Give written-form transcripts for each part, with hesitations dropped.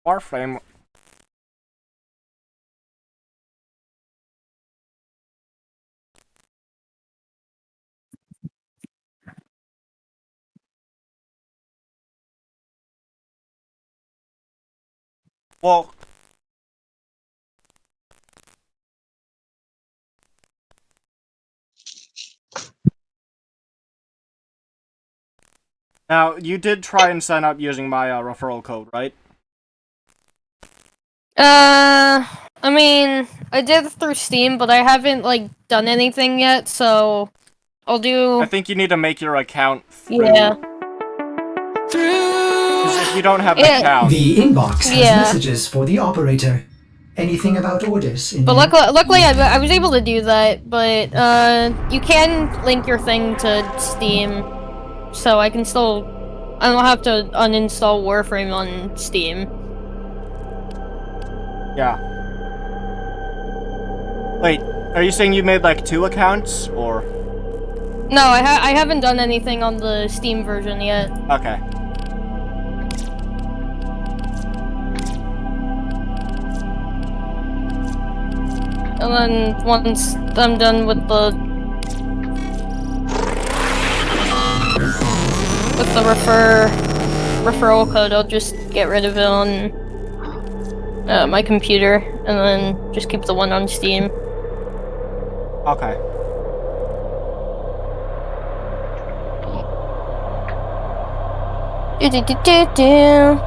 Warframe. Well, now you did try and sign up using my referral code, right? I mean, I did it through Steam, but I haven't, like, done anything yet, so I'll do... I think you need to make your account through... Yeah. Because if you don't have an Yeah. account... The inbox has Yeah. messages for the operator. Anything about orders in But here? luckily I was able to do that, but, you can link your thing to Steam, so I can still... I don't have to uninstall Warframe on Steam. Yeah. Wait, are you saying you made like 2 accounts, or...? No, I haven't done anything on the Steam version yet. Okay. And then once I'm done with the referral code, I'll just get rid of it on my computer, and then just keep the one on Steam. Okay. Do.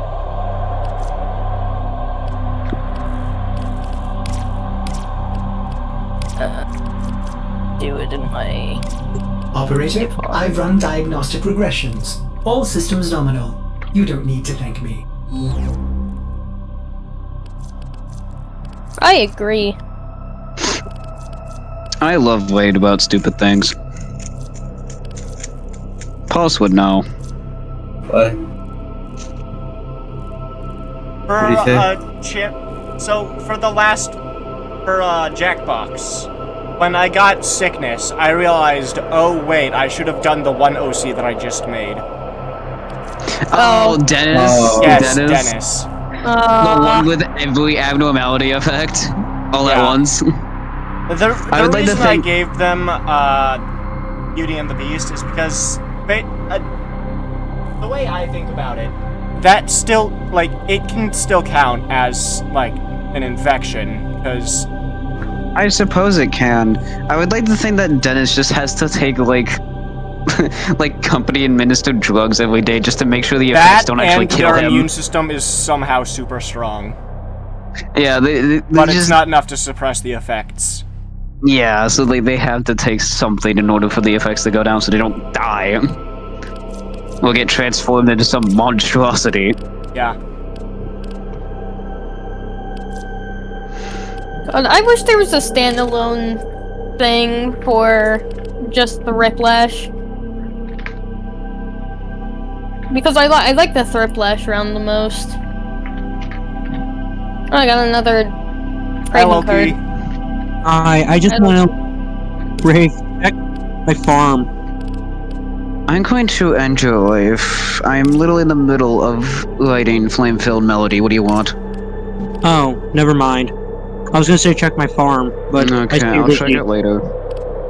Do it in my... Operator, I've run diagnostic regressions. All systems nominal. You don't need to thank me. I agree. I love Wade about stupid things. Pulse would know. What? For, What do you so, for the last... For, Jackbox, when I got sickness, I realized, oh wait, I should have done the one OC that I just made. Oh, Dennis. Oh. Yes, Dennis. The one with every abnormality effect all at Yeah. once. The would like to reason I think- gave them, Beauty and the Beast is because, the way I think about it, that still, like, it can still count as, like, an infection, because... I suppose it can. I would like to think that Dennis just has to take, like, like company-administered drugs every day just to make sure the effects That don't actually and kill their him. immune system is somehow super strong. Yeah, they But just, it's not enough to suppress the effects. Yeah, so they have to take something in order for the effects to go down so they don't die. Or get transformed into some monstrosity. Yeah. God, I wish there was a standalone thing for just the Thriplash. Because I like the Thriplash round the most. Oh, I got another Hi, trading Loki. card. I just want to break check my farm. I'm going to end your life. I'm literally in the middle of writing Flame-Filled Melody. What do you want? Oh, never mind. I was gonna say check my farm, but I Okay, stay I'll check busy. it later.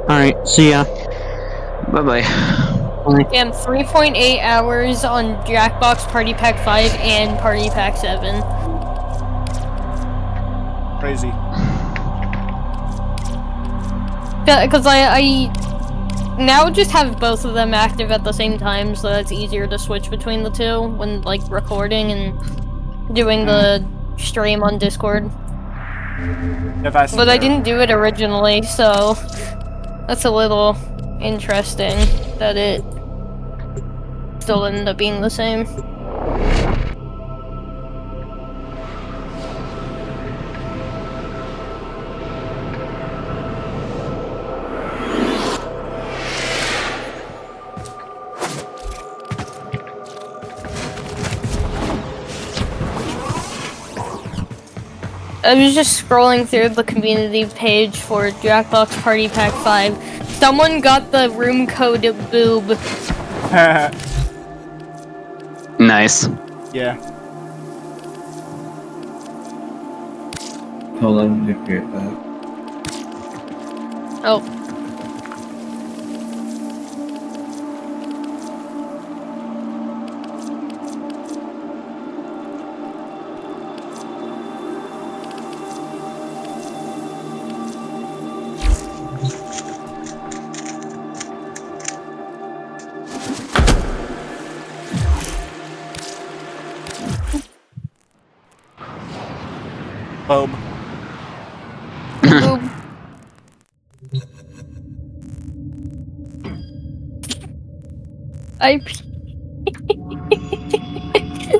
Alright, see ya. Bye-bye. Damn, 3.8 hours on Jackbox Party Pack 5 and Party Pack 7. Crazy. Because I now just have both of them active at the same time, so it's easier to switch between the two when, like, recording and doing the stream on Discord. But I didn't do it originally, so that's a little interesting that it still ended up being the same. I was just scrolling through the community page for Jackbox Party Pack 5. Someone got the room code boob. Nice. Yeah. Hold on, let me get that. Oh. Bob. Boop. IP.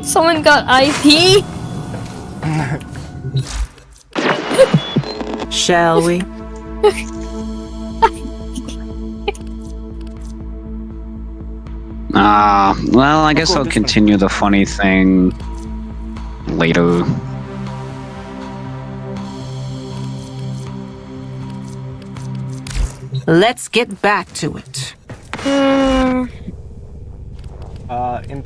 Someone got IP? Shall we? Well, I guess cool, I'll this continue the funny thing later. Let's get back to it. In...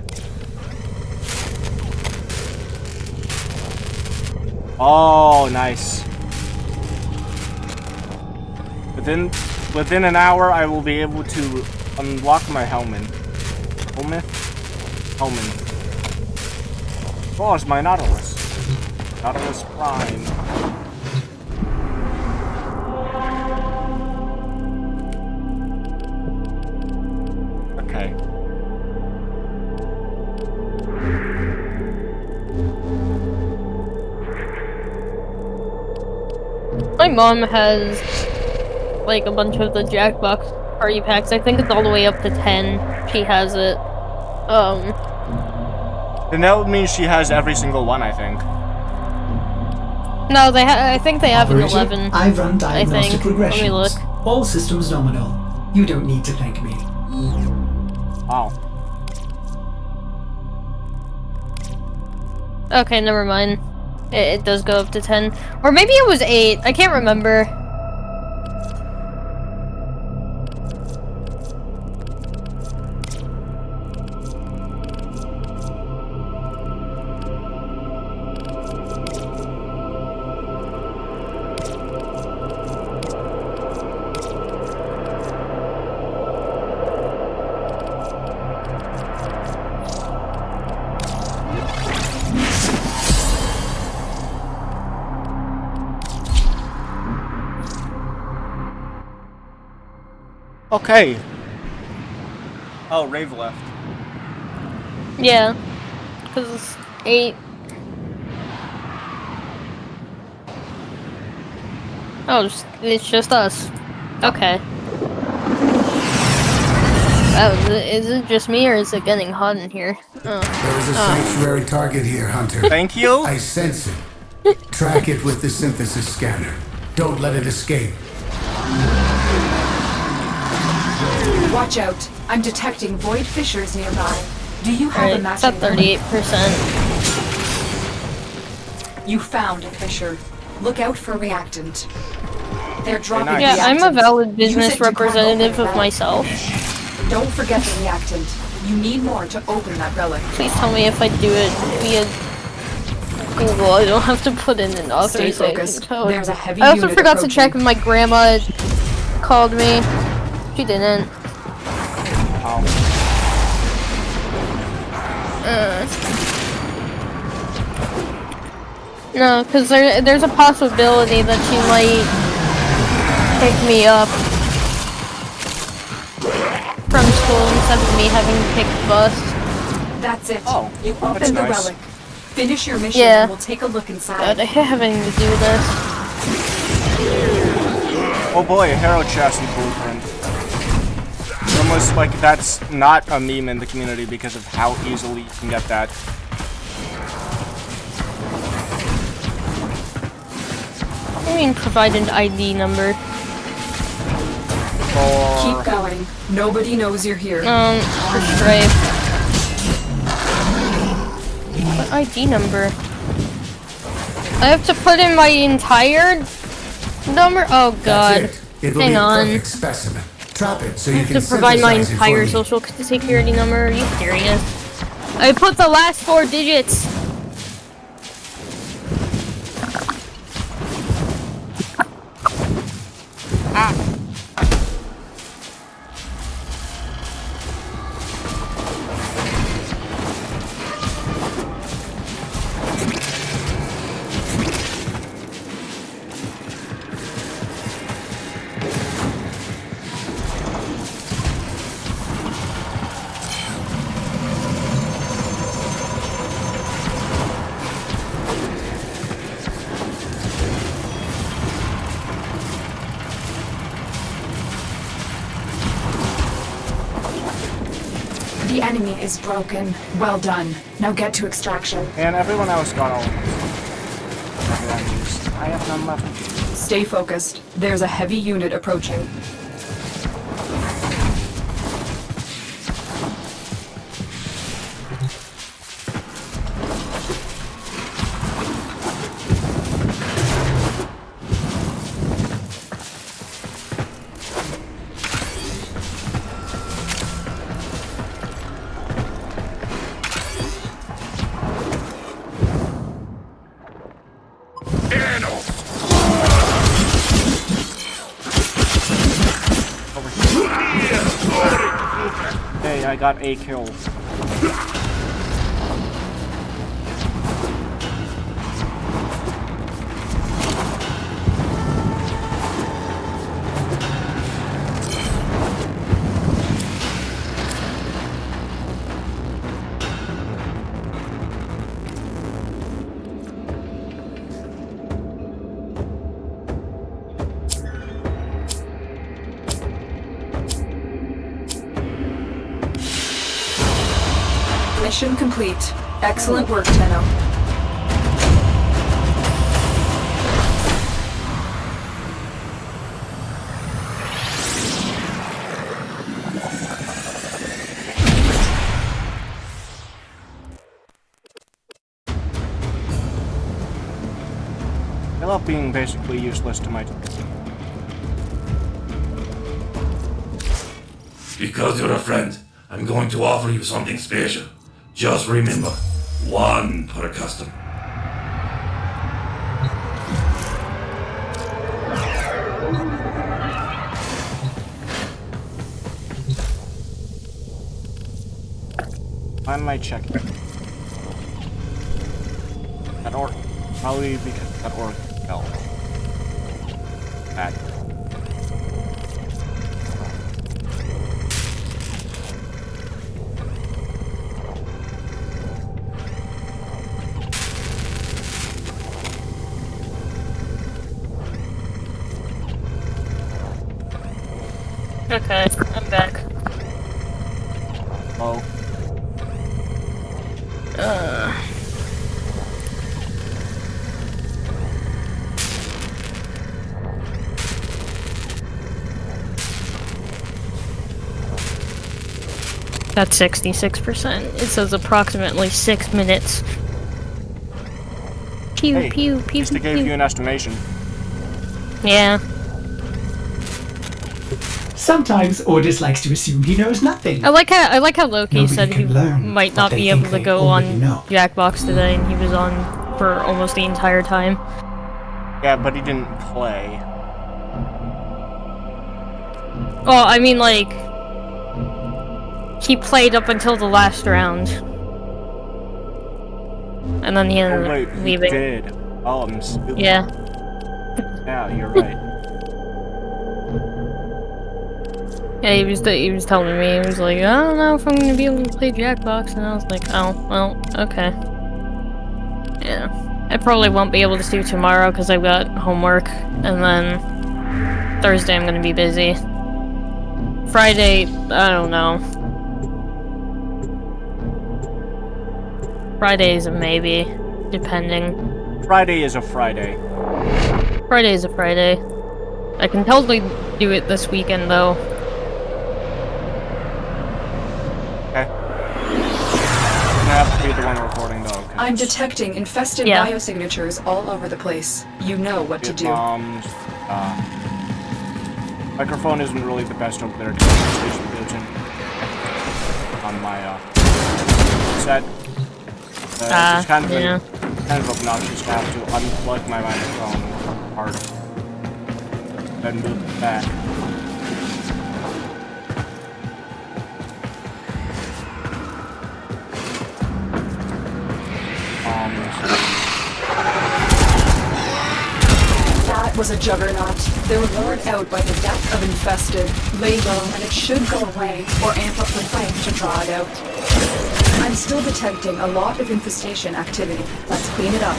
Oh, nice. Within an hour, I will be able to unlock my helmet. Helmet? Oh, it's my Nautilus. Nautilus Prime. Okay. My mom has like a bunch of the Jackbox party packs. I think it's all the way up to 10. She has it. Then that would mean she has every single one, I think. No, I think they have an Operator, 11. I've run I diagnostic think. Let me look. regressions. All systems nominal. You don't need to thank me. Wow. Okay, never mind. It does go up to 10. Or maybe it was 8. I can't remember. Okay. Oh, Rave left. Yeah. Because it's 8. Oh, it's just us. Okay. Oh, is it just me or is it getting hot in here? Oh. There is a sanctuary target here, Hunter. Thank you. I sense it. Track it with the synthesis scanner. Don't let it escape. Watch out. I'm detecting void fissures nearby. Do you have a Alright, it's at matching 38%. You found a fissure. Look out for reactant. They're dropping nice. Yeah, I'm a reactant. valid Use it business to crack representative open of the myself. relic. Don't forget the reactant. You need more to open that relic. Please tell me if I do it via Google, I don't have to put in an Stay authorization focused. code. There's a heavy I also unit forgot to approaching. check if my grandma called me. She didn't. Oh. No, because there's a possibility that she might pick me up from school instead of me having to take the bus. That's it. Oh, You that's open the nice. relic. Finish your mission Yeah. and we'll take a look inside. God, I hate having to do this. Oh boy, a hero chassis blueprint. It's almost like that's not a meme in the community because of how easily you can get that. I mean, provide an ID number. Keep going. Nobody knows you're here. For Stripe. What ID number? I have to put in my entire number? Oh god. That's it. It'll Hang be a on. perfect specimen. Trap it so I you have can to provide my synthesize it for entire me. social security number. Are you serious? I put the last 4 digits. is broken. Well done. Now get to extraction. And everyone else got all of these. I have none left. Stay focused. There's a heavy unit approaching. Hey, I got a kill. Mission complete. Excellent work, Tenno. I love being basically useless to my team. Because you're a friend, I'm going to offer you something special. Just remember, one per custom. Why am I checking? That orc. Probably because that orc fell. Bad. Okay, I'm back. Oh. That's 66%. It says approximately 6 minutes. Pew, Hey, pew, at pew, least I pew, gave pew. you an estimation. Yeah. Sometimes Ordis likes to assume he knows nothing. I like how Loki Nobody said he can learn might what not they be think able to they go already on know. Jackbox today, and he was on for almost the entire time. Yeah, but he didn't play. Well, I mean, like, he played up until the last round, and then he Oh ended wait, up he leaving. did. Oh, I'm stupid. Yeah. Yeah, you're right. Yeah, he was telling me, he was like, I don't know if I'm gonna be able to play Jackbox, and I was like, oh, well, okay. Yeah. I probably won't be able to do tomorrow because I've got homework, and then Thursday I'm gonna be busy. Friday, I don't know. Friday is a maybe, depending. Friday is a Friday. Friday is a Friday. I can totally do it this weekend, though. Okay. I have to be the one recording though. 'Cause I'm detecting infested Yeah. biosignatures all over the place. You know what to do. Vietnam's, microphone isn't really the best over there because the station goes in on my set. It's kind of yeah. kind of obnoxious to have to unplug my microphone hard, then move it back. That was a juggernaut. They were lured out by the depth of infested. Lay low and it should go away, or amp up the fight to draw it out. I'm still detecting a lot of infestation activity. Let's clean it up.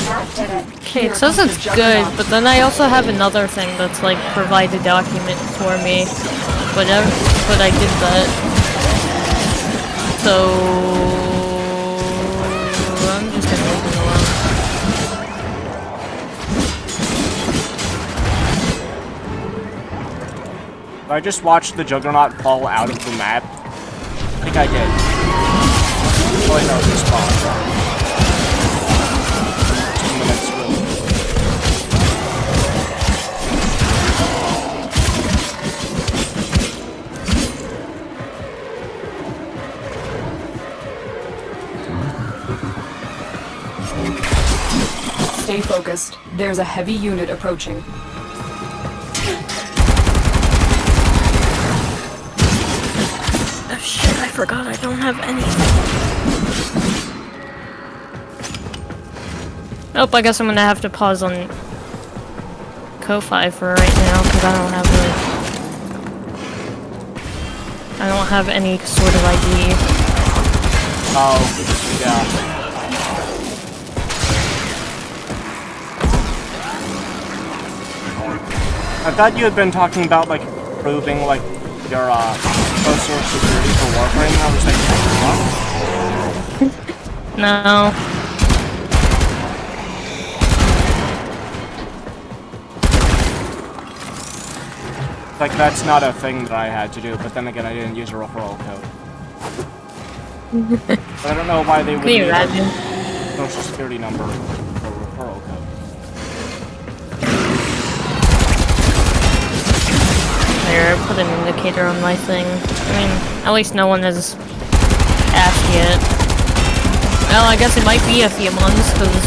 That did it. Okay, it says it's good, but then I also have another thing that's like provide a document for me. But I did that. So I'm just gonna leave it alone. I just watched the Juggernaut fall out of the map. I think I did. Oh, no, it just spawned. 2 minutes really. Stay focused. There's a heavy unit approaching. Oh shit, I forgot I don't have anything. Oh, I guess I'm gonna have to pause on Ko-Fi for right now, because I don't have any sort of ID. Oh, yeah. I thought you had been talking about, like, improving, like, your, closer security for Warframe. I was like, what? No. Like, that's not a thing that I had to do, but then again, I didn't use a referral code. But I don't know why they would need a social security number for a referral code. There, put an indicator on my thing. I mean, at least no one has asked yet. Well, I guess it might be a few months, because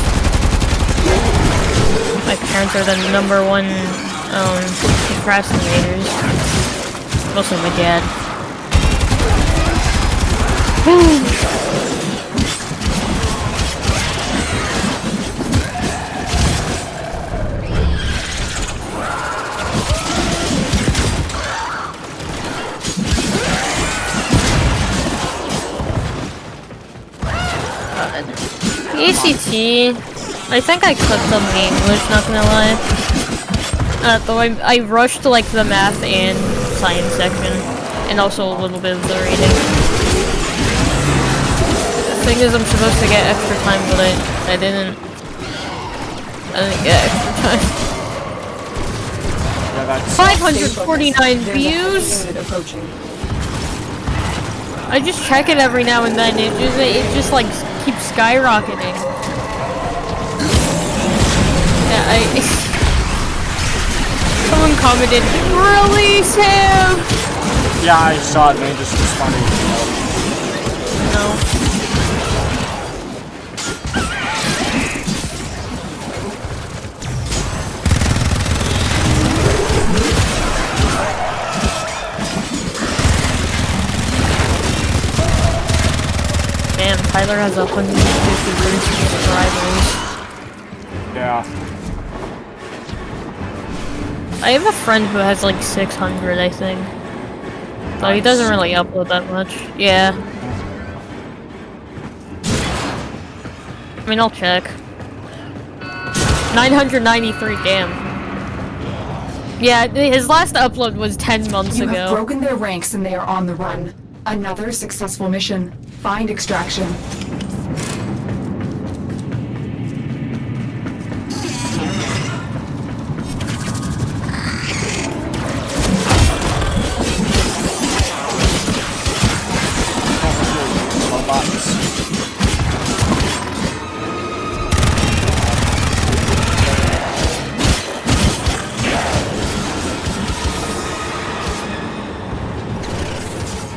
my parents are the #1 procrastinators. Mostly my dad. ACT, I think I clicked on the English, not gonna lie. Though I rushed like the math and science section, and also a little bit of the reading. The thing is, I'm supposed to get extra time, but I didn't get extra time. Yeah, 549 views? I just check it every now and then, it just like keeps skyrocketing. Yeah, someone commented, release him! Yeah, I saw it and they just responded. No. Damn, Tyler has 150 subscribers. Yeah. I have a friend who has like 600, I think. So he doesn't really upload that much. Yeah. I mean, I'll check. 993, damn. Yeah, his last upload was 10 months ago. You have broken their ranks and they are on the run. Another successful mission. Find extraction.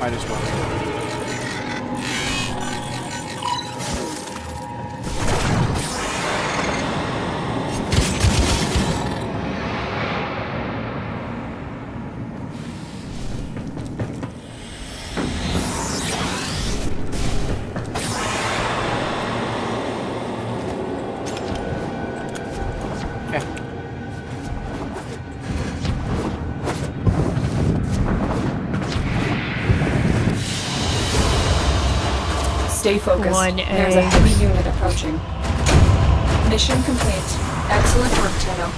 Might as well. Stay focused. 1A. There's a heavy unit approaching. Mission complete. Excellent work, Tenno.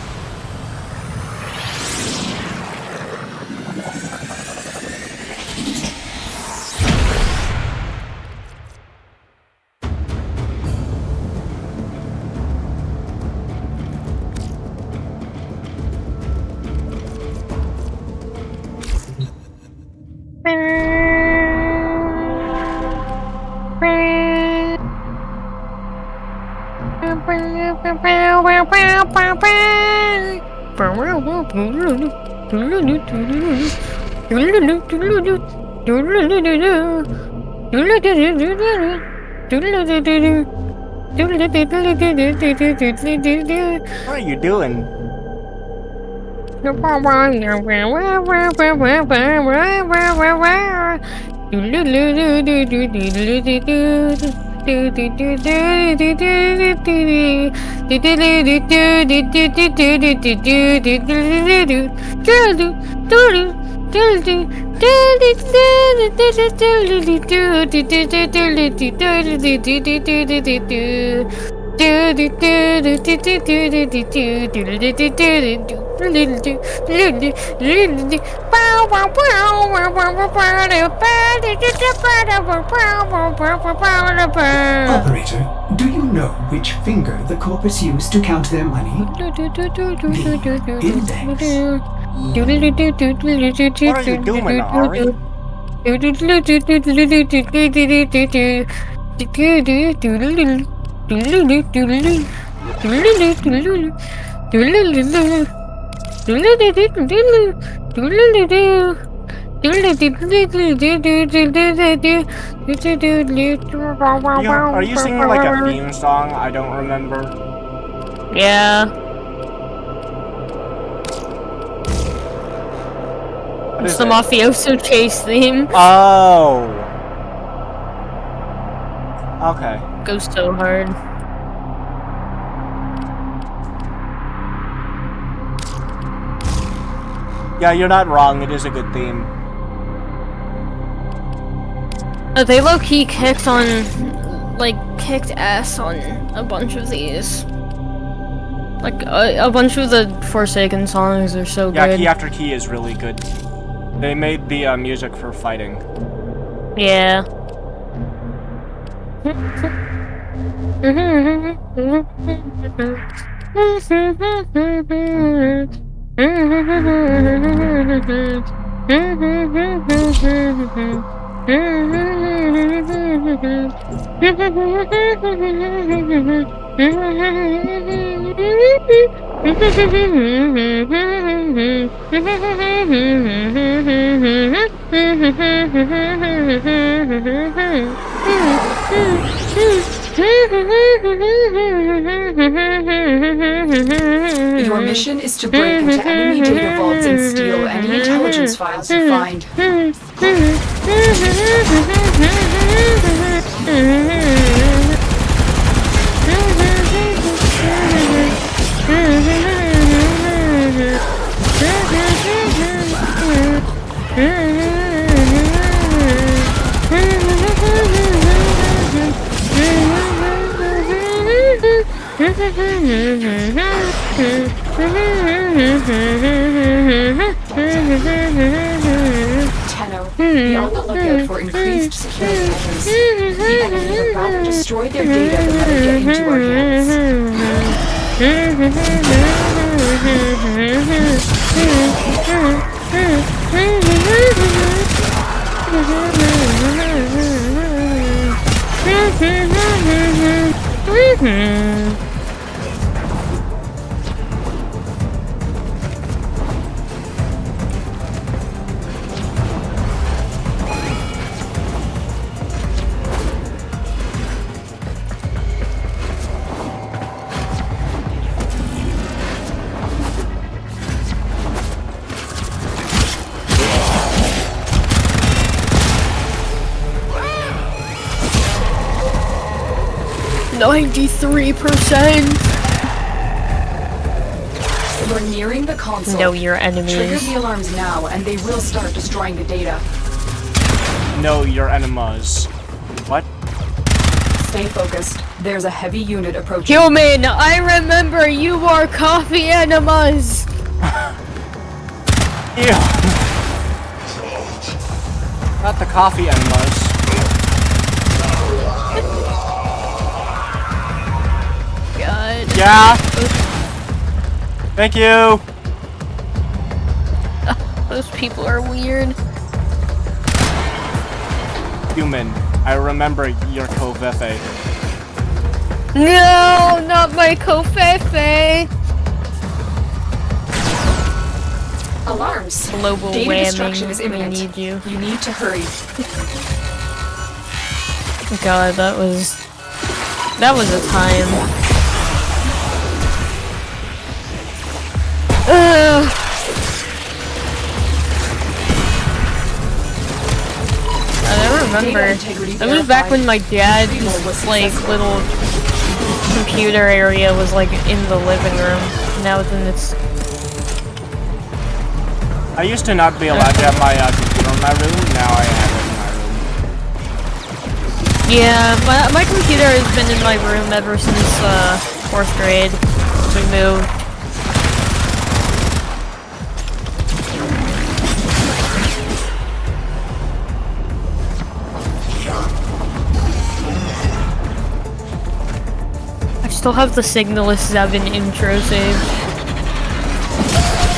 What are you doing? Operator, do you know which finger the corpus used to count their money? The index. What are you doing, Ari? Are you singing like a theme song? I don't remember. Yeah. What It's is the it? mafioso chase theme. Oh. Okay. Goes so hard. Yeah, you're not wrong. It is a good theme. They low-key kicked ass on a bunch of these. Like, a bunch of the Forsaken songs are so Yeah, good. Key After Key is really good. They made the music for fighting. Yeah. Your mission is to break into enemy data vaults and steal any intelligence files you find. Tenno, be on the lookout for increased security measures. The enemy would rather destroy their data than let it get into our hands. We're nearing the console. Know your enemies. Trigger the alarms now, and they will start destroying the data. Know your enemas. What? Stay focused. There's a heavy unit approaching. Human, I remember you are coffee enemas! Ew. Not the coffee enemas. God. Yeah. Thank you. Those people are weird. Human, I remember your Koveffe. No, not my Kofefe! Alarms. Global Data whamming. destruction is We imminent. need you. You need to hurry. God, that was a time. I remember. That was back when my dad's like little computer area was like in the living room. Now it's in this. I used to not be allowed to have my computer in my room. Now I have it in my room. Yeah, my computer has been in my room ever since 4th grade. We moved. I still have the Signalis 7 intro saved.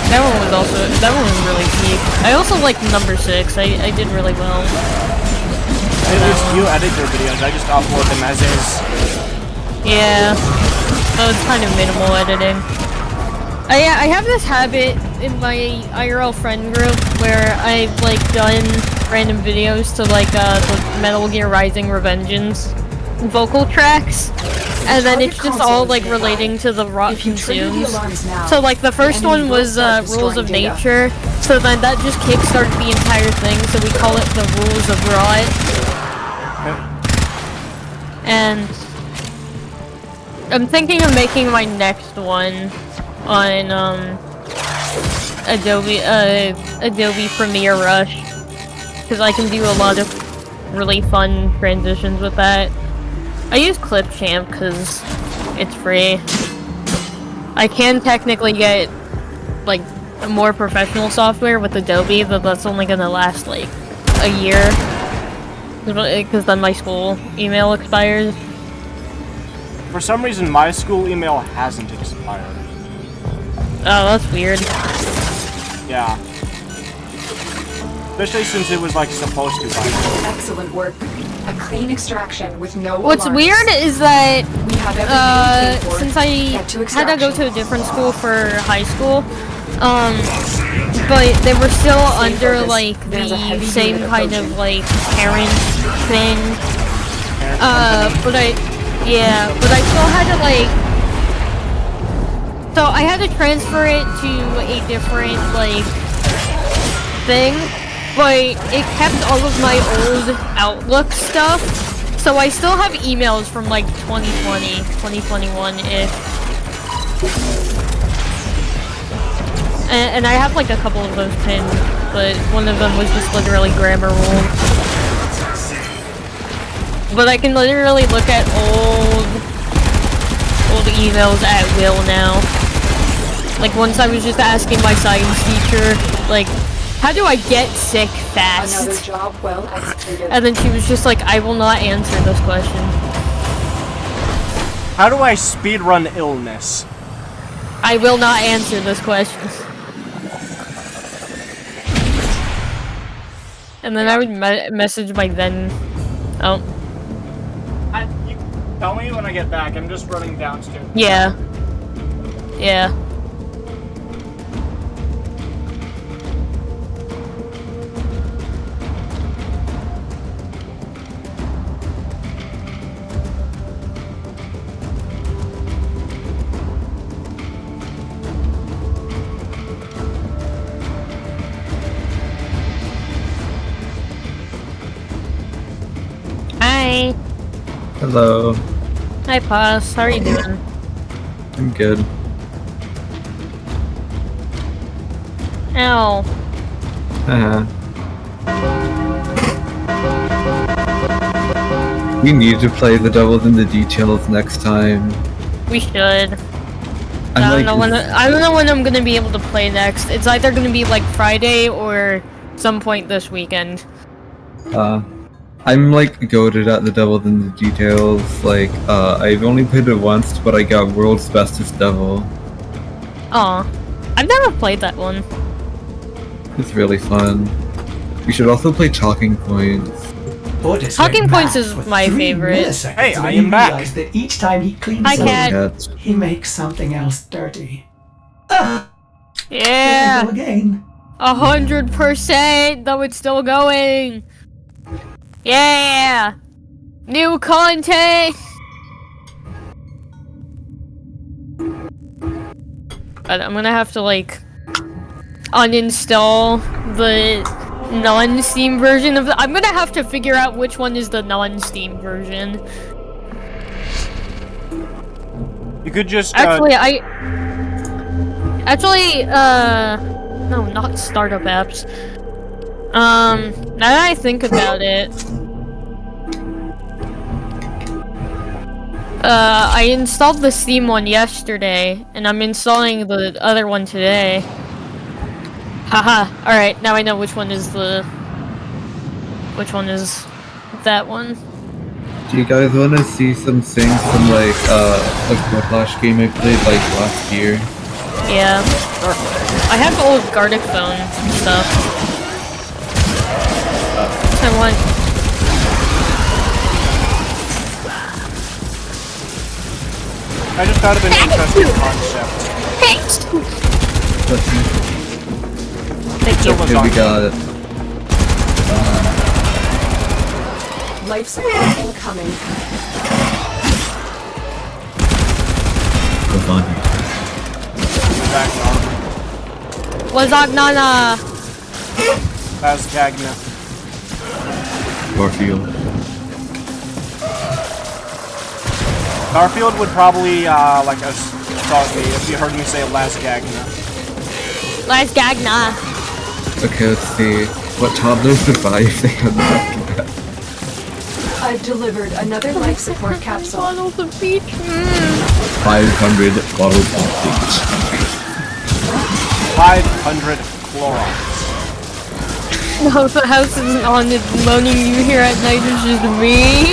That one was really peak. I also like number 6. I did really well. At least you edit your videos, I just upload them as is. Yeah. So it's kind of minimal editing. I have this habit in my IRL friend group where I've like done random videos to like the Metal Gear Rising Revengeance vocal tracks. And then it's just all like relating to the rot consumes. So like the first one was Rules of Nature. So then that just kickstarted the entire thing. So we call it the Rules of Rot. And I'm thinking of making my next one on Adobe Premiere Rush, because I can do a lot of really fun transitions with that. I use Clipchamp because it's free. I can technically get like more professional software with Adobe, but that's only gonna last like a year, because then my school email expires. For some reason, my school email hasn't expired. Oh, that's weird. Yeah. Especially since it was like supposed to by Excellent work. A clean extraction with no What's alarms. weird is that We have everything paid for. since I Get to had to go to a extraction. different school for high school, but they were still Stay under focused. like There's a heavy the same unit kind of approaching. like parent thing. But I still had to like, so I had to transfer it to a different like thing, but it kept all of my old Outlook stuff. So I still have emails from like 2020, 2021-ish. And I have like a couple of those pinned, but one of them was just literally grammar rules. But I can literally look at old emails at will now. Like once I was just asking my science teacher, like, how do I get sick fast? Another job well executed. And then she was just like, I will not answer this question. How do I speedrun illness? I will not answer this question. And then I would message my then... Oh. You tell me when I get back, I'm just running downstairs. Yeah. Yeah. Hi. Hello. Hi, Paz. How are you doing? I'm good. Ow. We need to play the Devil in the Details next time. We should. I'm I like, don't know when I'm gonna be able to play next. It's either gonna be like Friday or some point this weekend. I'm like goated at the Devil in the Details. Like, I've only played it once, but I got World's Bestest Devil. Aw. I've never played that one. It's really fun. We should also play Talking Points. Otis Talking went Points mad is for my 3 favorite. milliseconds Hey, I when he am back. realized that each time he cleans Hi, something, Cat. he makes something else dirty. Yeah! Go again. 100%! Though it's still going! Yeah! New content! But I'm gonna have to like uninstall the non-Steam version of I'm gonna have to figure out which one is the non-Steam version. You could just Actually, no, not startup apps. Now that I think about it, I installed the Steam one yesterday, and I'm installing the other one today. Haha, alright, now I know which one is that one. Do you guys want to see some things from like a Whiplash game I played like last year? Yeah. I have old Gartic phone stuff. I want. I just thought of an interesting concept. Thank you. Here we got it. Life support incoming. Lasagnana! Lasagna. Garfield. Garfield would probably like assault me if you heard me say Lasagna. Lasagna! Okay, let's see. What toddlers survive they have not. I've delivered another life support capsule. Bottles of peach. 500 bottles of bleach. 500 Clorox. No, the house isn't on. It's moaning you hear at night is just me.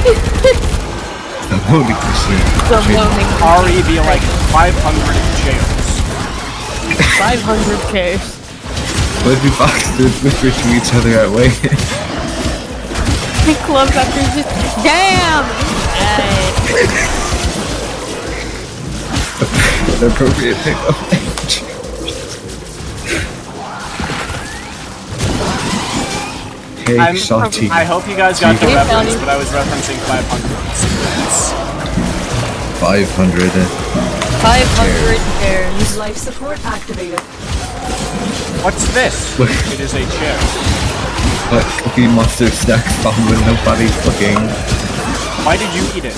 The moaning machine. The moaning. Ari be like 500 chairs. 500 chairs. What if boxers whisper to each other at way? The club after just damn. An appropriate pickup. Hey, Shotty. I hope you guys got the reference, but I was referencing 500. 500. 500 chairs. Life support activated. What's this? It is a chair. But Cookie Monster snacks found when nobody's looking. Why did you eat it?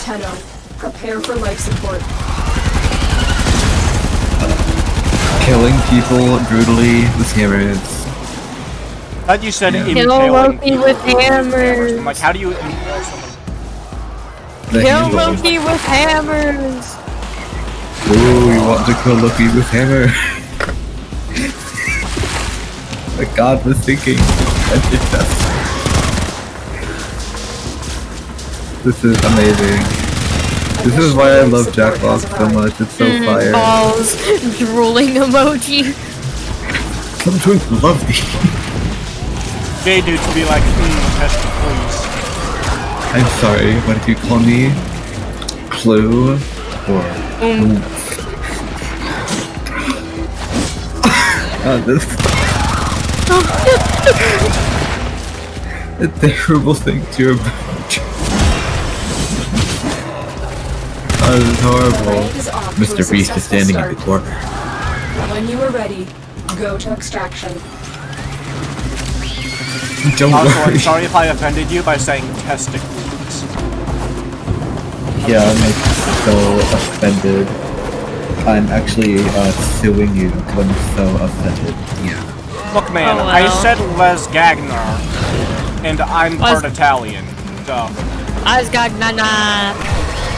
Tenno, prepare for life support. Killing people brutally with hammers. I thought you said Kill impaling Loki people with hammers. I'm like, how do you impale someone? Kill Loki with hammers. Ooh, you want to kill Loki with hammer? The god was thinking. This is amazing. This is why I love Jackbox so much. It's so fire. Balls. Drooling emoji. Sometimes love these. J dude to be like, test please. I'm sorry, what did you call me? Clue? Or... this... A terrible thing to approach. This is horrible. Mr. Beast is standing in the corner. When you are ready, go to extraction. Don't Also, worry. I'm sorry if I offended you by saying testicles. Yeah, I'm so offended. I'm actually suing you because I'm so offended. Yeah. Look, man, Oh, wow. I said Les Gagner. and I'm part Italian, so. Asgard Nana.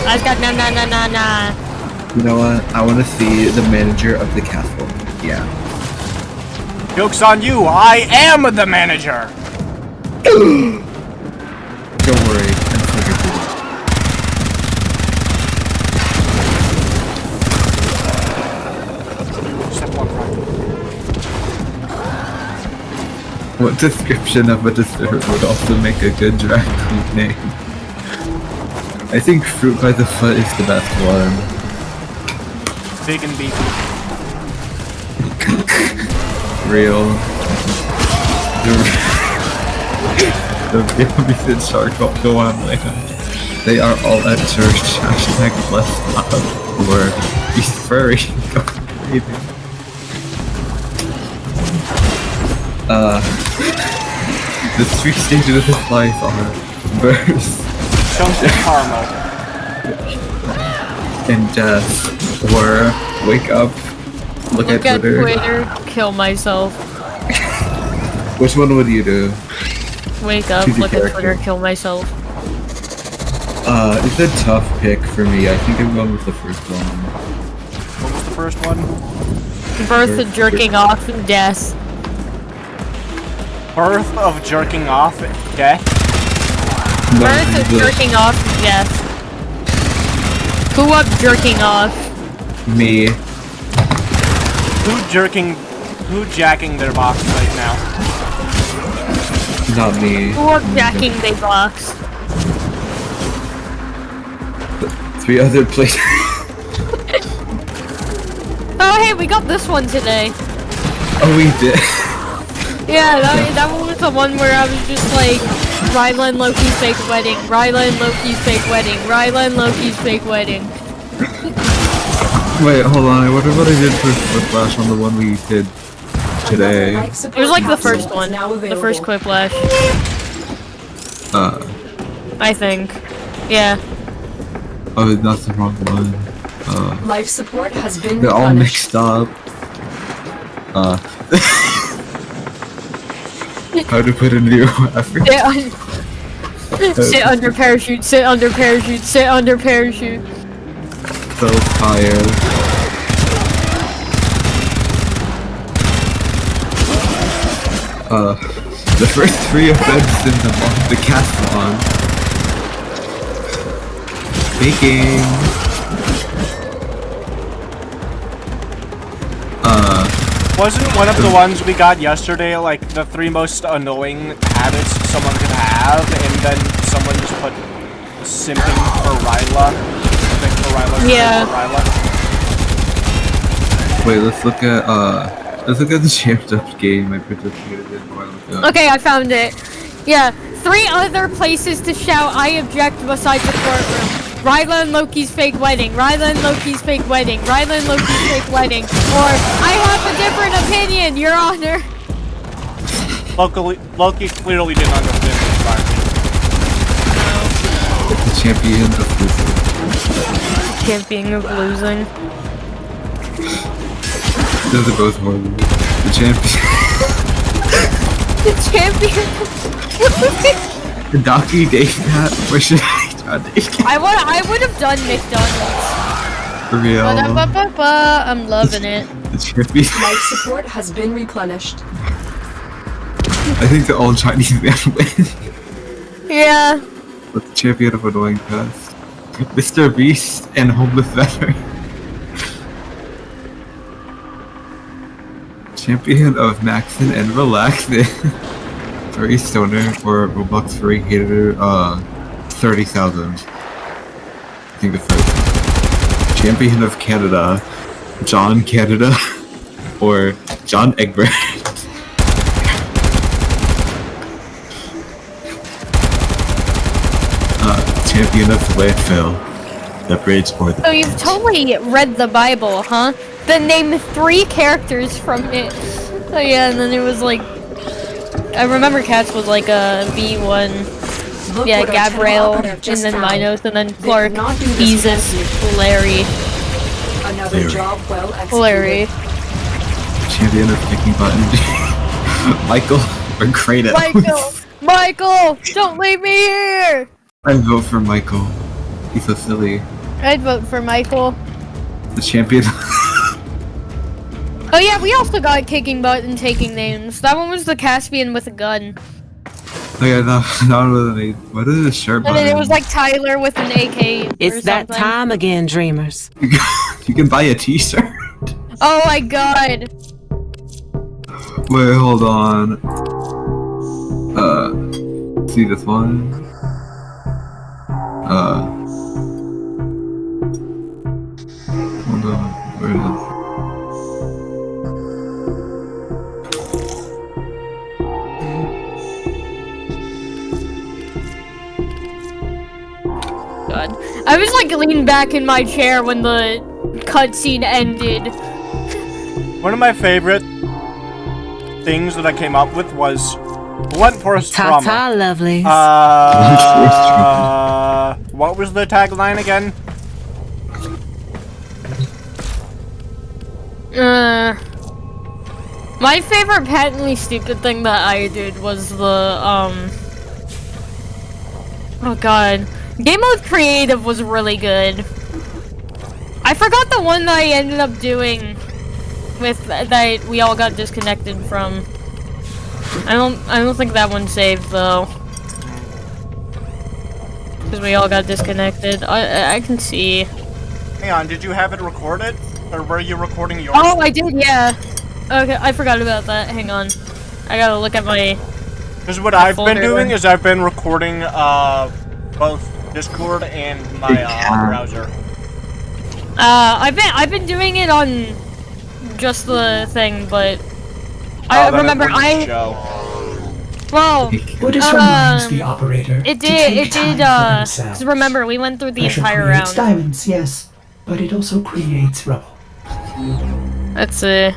Asgard Nana na na na. You know what? I want to see the manager of the castle. Yeah. Joke's on you, I am the manager! Don't worry, I'm so good. What description of a dessert would also make a good drag queen name? I think Fruit by the Foot is the best one. Big and beefy. Real. The babies in Shark won't go on later. They are all at church. Hashtag bless up. Or be furry. Go crazy. The 3 stages of his life are birth, Chunks of caramel, and death. Or wake up, look at Twitter, kill myself. Which one would you do? Wake up, Choose a look at character. Twitter, kill myself. It's a tough pick for me. I think I'm going with the first one. what was the first one? Birth of jerking off and death. Birth of jerking off, death? No, Birth of the- jerking off and death. Who up jerking off? Me. Who jacking their box right now? Not me. Who up jacking their box? 3 other places. Oh hey, we got this one today. Oh, we did. Yeah, that one was the one where I was just like, Rylan Loki's fake wedding, Rylan Loki's fake wedding, Rylan Loki's fake wedding. Wait, hold on. I wonder what I did for Whiplash on the one we did today. It was like the first one, the first Quiplash, I think. Yeah. Oh, that's the wrong one. Life support has been They're all replenished. mixed up. How to put a new effort? Sit under parachute, sit under parachute, sit under parachute. So tired. The first 3 events in the cast on. Baking. Wasn't one of the ones we got yesterday like the 3 most annoying habits someone could have, and then someone just put simping for Ryla? Like for Ryla, Yeah. for Ryla. Wait, let's look at the Champed Up game I participated in a while ago. Okay, I found it. Yeah, 3 other places to shout I object besides the courtroom. Rylan Loki's fake wedding, Rylan Loki's fake wedding, Rylan Loki's fake wedding, or I have a different opinion, Your Honor. Loki clearly didn't understand the environment. The champion of losing. Champion of losing. Those are both horrible. The champion. The champion of losing. The Donkey Day Cat. Where should I draw Day Cat? I would have done McDonald's. For real. Ba-da-ba-ba-ba, I'm loving it. The champion. Life support has been replenished. I think the all Chinese man wins. Yeah. But the champion of annoying pest. Mr. Beast and homeless veteran. Champion of Maxon and Relaxin. Furry Stoner or Roblox Furry Hater 30,000. I think the first. Champion of Canada. John Canada. Or John Egbert. Champion of Landfill. The bridge or the... So you've totally read the Bible, huh? Then name 3 characters from it. Oh yeah, and then it was like... I remember Cats was like a B1. Look Yeah, what our Gabrielle, teleoperative and just then found. Minos, and then They Clark, did not do this Jesus, without Larry. Another Larry. job well executed. Larry. Champion of Kicking Button. Michael or Kratos. Michael! Michael, don't leave me here! I vote for Michael. He's so silly. I'd vote for Michael. The champion. Oh yeah, we also got kicking butt and taking names. That one was the Caspian with a gun. Oh yeah, not with an A. What is this shirt And then it button? was like Tyler with an AK. It's that time again, dreamers. You can buy a t-shirt. Oh my god. Wait, hold on. See this one? Hold on. Where is it? God. I was like leaning back in my chair when the cutscene ended. One of my favorite things that I came up with was blunt force trauma. Ta-ta, lovelies. What was the tagline again? My favorite patently stupid thing that I did was the, oh god. Game Mode Creative was really good. I forgot the one that I ended up doing with, that we all got disconnected from. I don't think that one saved, though. Because we all got disconnected. I can see. Hang on, did you have it recorded? Or were you recording yours? Oh, I did, yeah. Okay, I forgot about that. Hang on. I gotta look at my... Because what I've been folder. doing is I've been recording, both Discord and my, browser. I've been doing it on just the thing, but... I then it remember wouldn't show. Well, Buddhist reminds the operator it to take did, time for cause themselves. remember, we went through the Pressure entire creates round. diamonds, yes, but it also creates rubble. Let's see.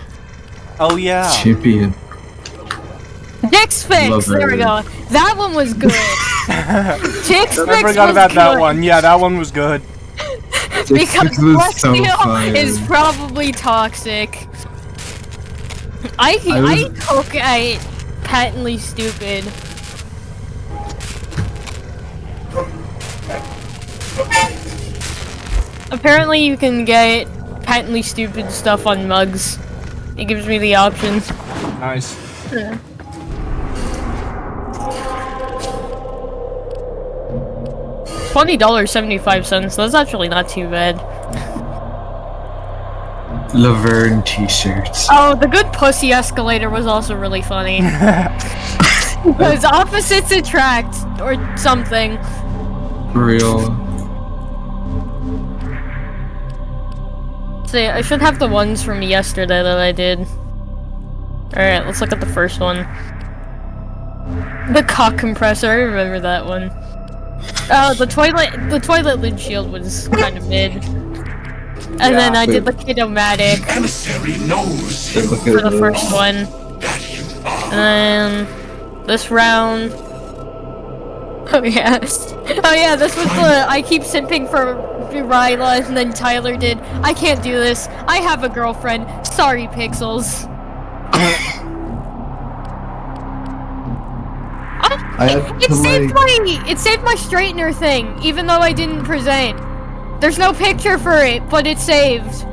Oh, yeah. Champion. Dick's Fix! Love There we it. go. That one was good. Dick's Fix I forgot was about that good. one. Yeah, that one was good. Because was so Celestial fire. is probably toxic. I took a patently stupid. Apparently you can get patently stupid stuff on mugs. It gives me the option. Nice. Yeah. $20.75. That's actually not too bad. Laverne t-shirts. Oh, the good pussy escalator was also really funny. Because opposites attract, or something. For real. See, I should have the ones from yesterday that I did. Alright, let's look at the first one. The cock compressor, I remember that one. Oh, the toilet lid shield was kind of mid. And then I did the Kid-O-Matic Emissary knows Look at for the this. first one. And then this round. Oh yeah. Oh yeah, this was the I keep simping for Ryla, and then Tyler did. I can't do this. I have a girlfriend. Sorry, Pixels. It saved my straightener thing, even though I didn't present. There's no picture for it, but it saved.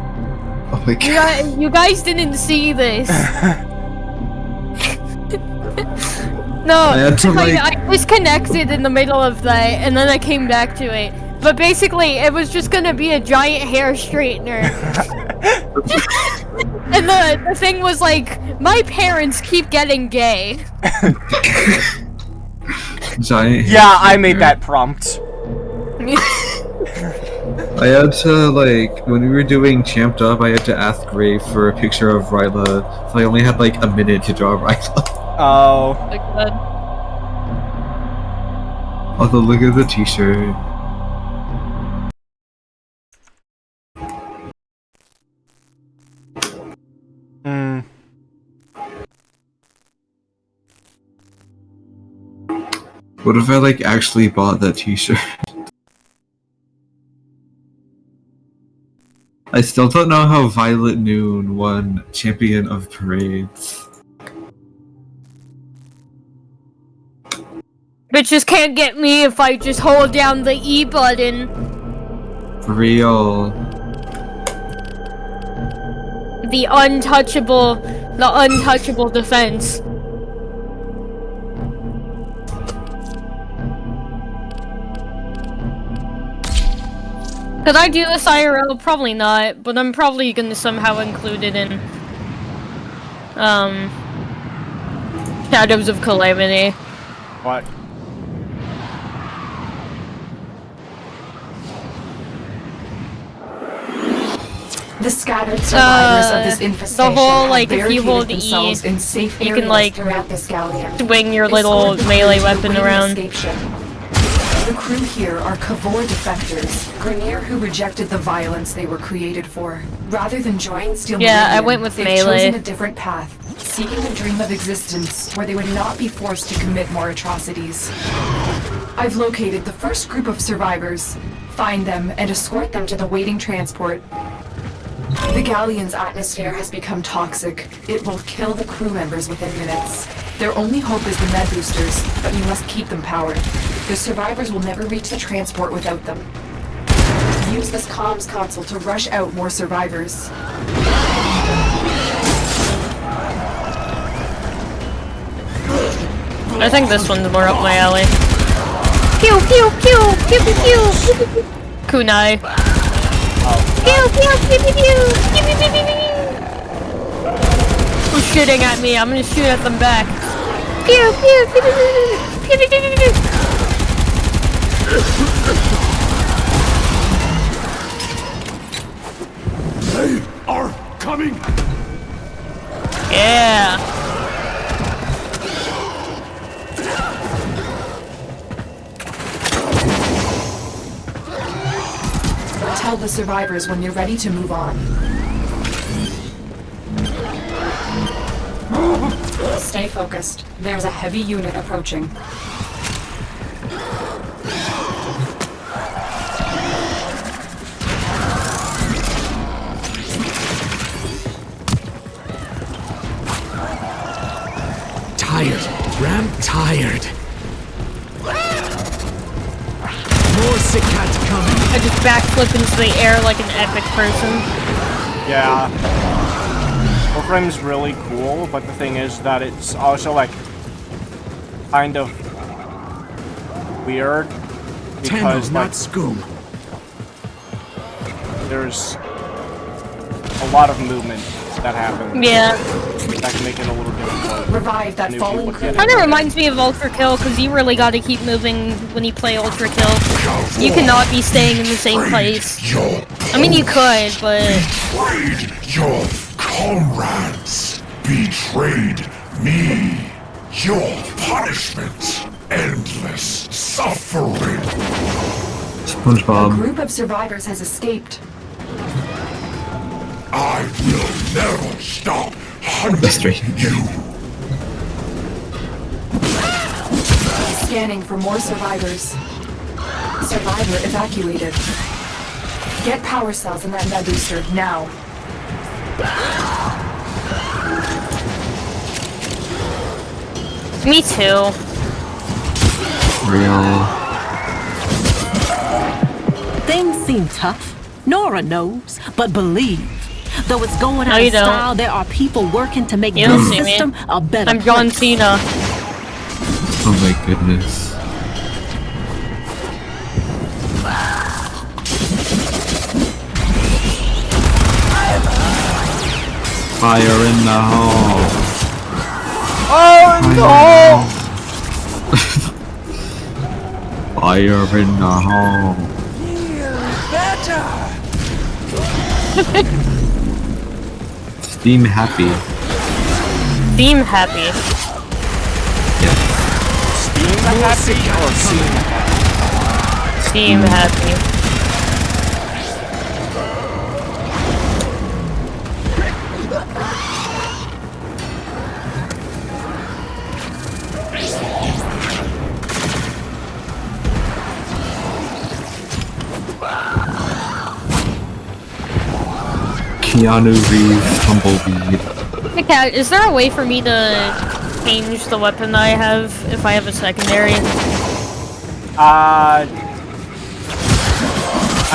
Oh my god. You guys didn't see this. No, I disconnected in the middle of that, and then I came back to it. But basically, it was just gonna be a giant hair straightener. And the thing was like, my parents keep getting gay. Giant. Yeah, I made that prompt. I had to, like, when we were doing Champed Up, I had to ask Ray for a picture of Ryla, so I only had like a minute to draw Ryla. Oh. Like that. Also, look at the t-shirt. Hmm. What if I, like, actually bought that t-shirt? I still don't know how Violet Noon won Champion of Parades. Bitches can't get me if I just hold down the E button. For real. The untouchable defense. Could I do this IRL? Probably not, but I'm probably gonna somehow include it in Shadows of Calamity. What? The scattered survivors of this infestation the whole, have like, if you barricaded hold themselves E, in safe you areas can, like, throughout this galleon. swing your little Escort the melee crew to the weapon waiting around. escape ship. The crew here are Cavor defectors, Grenier who rejected the violence they were created for. Rather than join Steel Yeah, I Meridian, went with they've melee. chosen a different path, seeking a dream of existence where they would not be forced to commit more atrocities. I've located the first group of survivors. Find them and escort them to the waiting transport. The galleon's atmosphere has become toxic. It will kill the crew members within minutes. Their only hope is the med boosters, but you must keep them powered. The survivors will never reach the transport without them. Use this comms console to rush out more survivors. I think this one's more up my alley. Pew pew pew pew pew pew pew pew. Kunai. Pew pew pew pew pew pew pew pew pew pew. Who's shooting at me? I'm gonna shoot at them back. Pew pew pew pew pew pew pew pew pew. They are coming! Yeah. Tell the survivors when you're ready to move on. Stay focused. There's a heavy unit approaching. Tired. Ram tired. More Sikat coming. I just backflip into the air like an epic person. Yeah. Warframe's really cool, but the thing is that it's also like kind of weird because Tango, not like Scoom. there's a lot of movement that happens. Yeah. That can make it a little difficult. Revive that New fallen people crew. get Kinda reminds me of Ultra Kill, because you really gotta keep moving when you play Ultra Kill. You cannot be staying in the same place. I mean, you could, but... Betrayed your comrades. Betrayed me. Your punishment. Endless suffering. A SpongeBob. group of survivors has escaped. I will never stop hunting you. Scanning for more survivors. Survivor evacuated. Get power cells in that med booster now. Me too. Real. Things seem tough. Nora knows, but believe. Though it's going No, out you of don't. style, there are people working to make You this don't see me. system a better I'm John place. Cena. Oh my goodness. Fire in the hole. Oh no! Fire in the hole. Steam happy. Theme happy. Steam happy or Steam happy? Theme happy. Keanu Reeves tumbleweed. Hey Cat, is there a way for me to change the weapon that I have if I have a secondary? I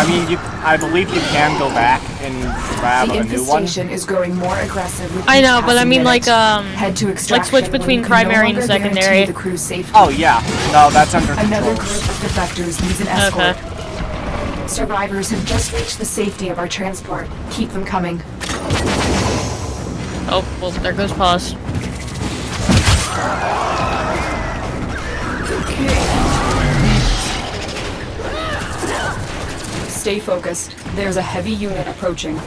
mean, I believe you can go back and grab The a new one. infestation is growing more aggressive with I each know, but I passing mean, minute. like Head to extraction switch when between you can no primary and longer guarantee secondary. The crew's safety. Oh yeah, no, that's under Another control. group of defectors needs an escort. Okay. Survivors have just reached the safety of our transport. Keep them coming. Oh, well, there goes pause. Stay focused. There's a heavy unit approaching.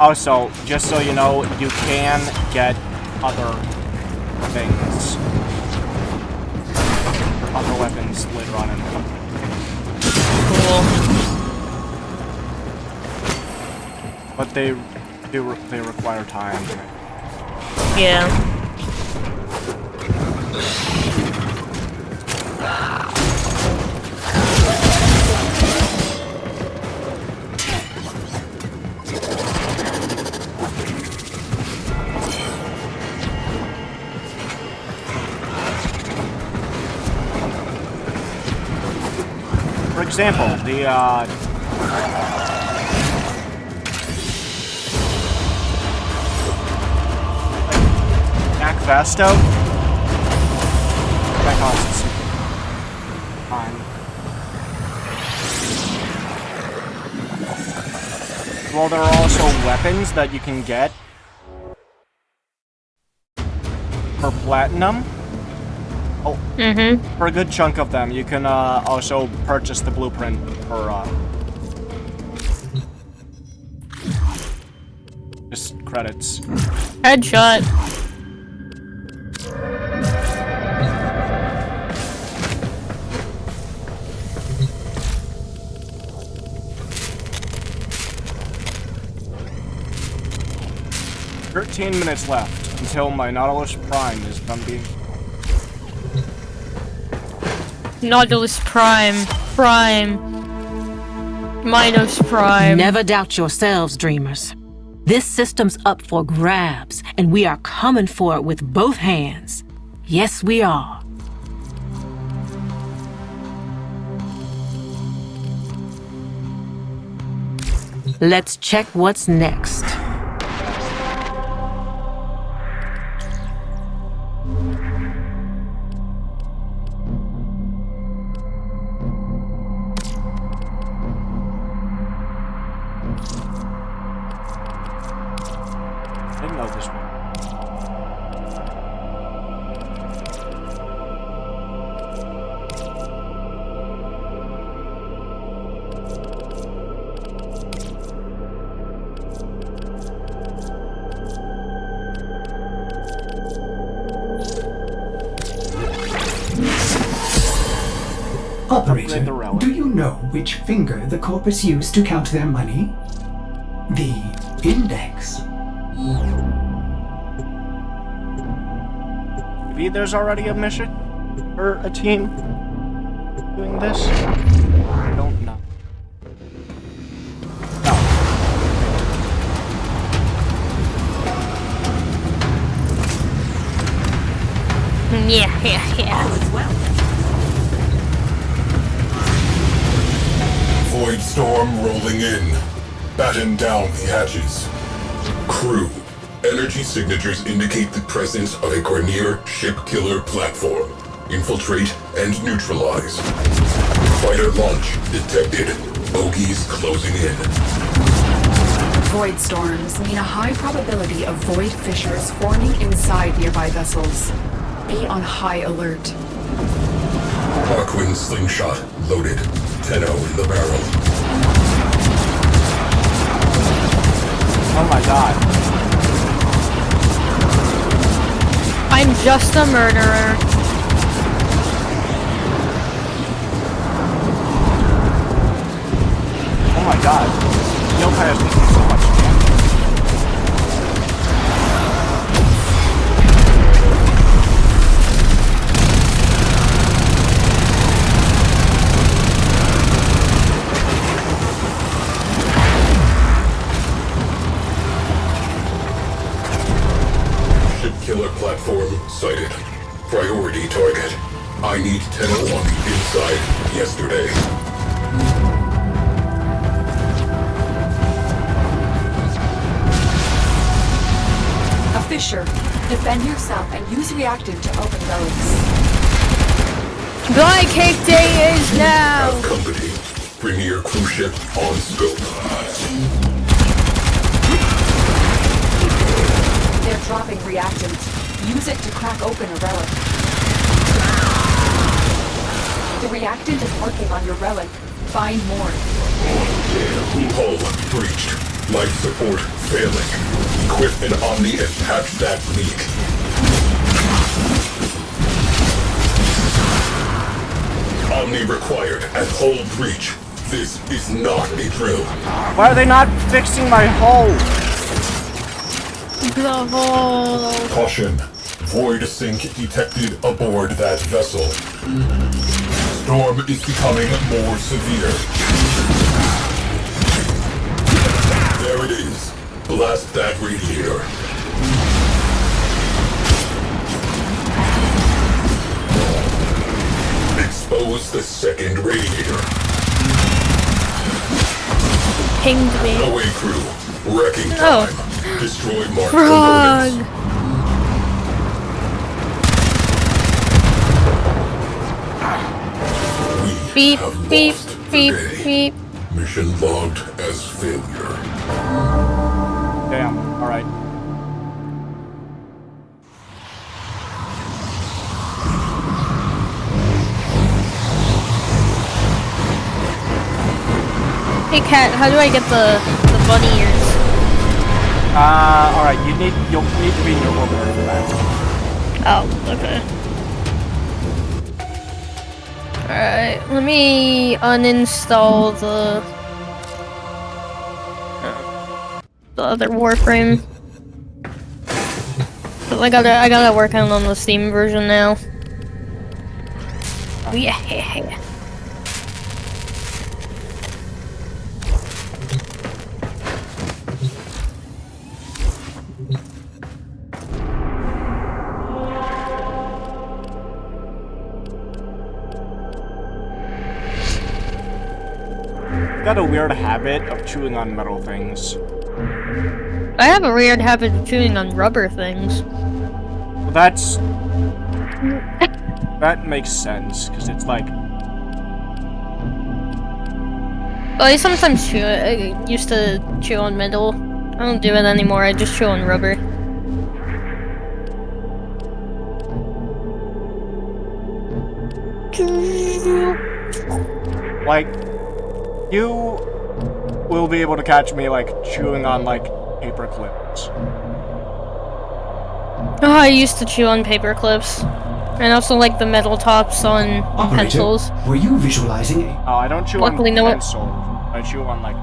Also, just so you know, you can get other things. Or other weapons later on in the game. Cool. But they require time. Yeah. For example, the Macvasto, that costs time. Well, there are also weapons that you can get for platinum. Oh, for a good chunk of them, you can also purchase the blueprint for just credits. Headshot. Minutes left until my Nautilus Prime is done being. Nautilus Prime. Minos Prime. Never doubt yourselves, dreamers. This system's up for grabs, and we are coming for it with both hands. Yes, we are. Let's check what's next. I didn't know this one. Operator, do you know which finger the corpus used to count their money? The index. Maybe there's already a mission or a team doing this. I don't know. Yeah. Void storm rolling in. Batten down the hatches. Crew, energy signatures indicate the presence of a Grineer ship killer platform. Infiltrate and neutralize. Fighter launch detected. Bogies closing in. Void storms mean a high probability of void fissures forming inside nearby vessels. Be on high alert. Arquin slingshot loaded. Tenno in the barrel. Oh my god. I'm just a murderer. Oh my god. Yokai is taking so much damage. Ship killer platform sighted. Priority target. I need Tenno on the inside yesterday. A fissure. Defend yourself and use reactant to open relics. Blind Cake Day is now! Have company. Premier cruise ship on scope. They're dropping reactant. Use it to crack open a relic. The reactant is working on your relic. Find more. Hull breached. Life support failing. Equip an Omni and patch that leak. Omni required at hull breach. This is not a drill. Why are they not fixing my hull? The hole. Caution. Void sink detected aboard that vessel. Storm is becoming more severe. There it is. Blast that radiator. Expose the second radiator. Pinged me. Away crew. Wrecking Oh. time. Destroy marked Frog. components. Beep, Have beep, lost the beep, day. beep. Mission logged as failure. Damn, alright. Hey Cat, how do I get the bunny ears? Alright, you'll need to be in your orbiter for that. Oh, okay. Alright, let me uninstall the other Warframe. 'Cause I gotta work on the Steam version now. Yeah. Got a weird habit of chewing on metal things. I have a weird habit of chewing on rubber things. Well, that's... that makes sense, because it's like... Well, I sometimes chew. I used to chew on metal. I don't do it anymore. I just chew on rubber. Like, you will be able to catch me, like, chewing on, like, paper clips. Oh, I used to chew on paper clips. And also like the metal tops on Operator, pencils. were you visualizing it? Oh, I don't chew Luckily, on no one- pencil. I chew on, like...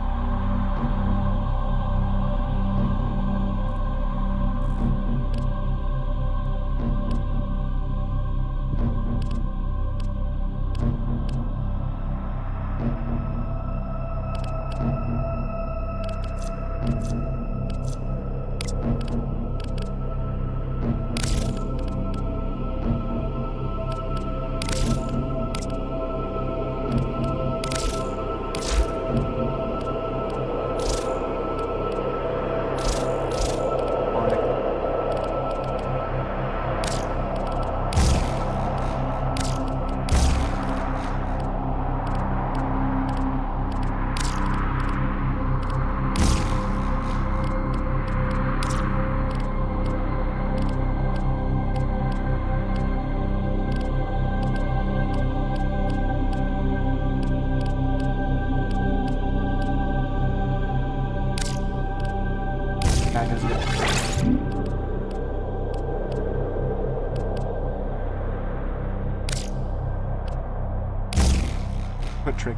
Quick trick.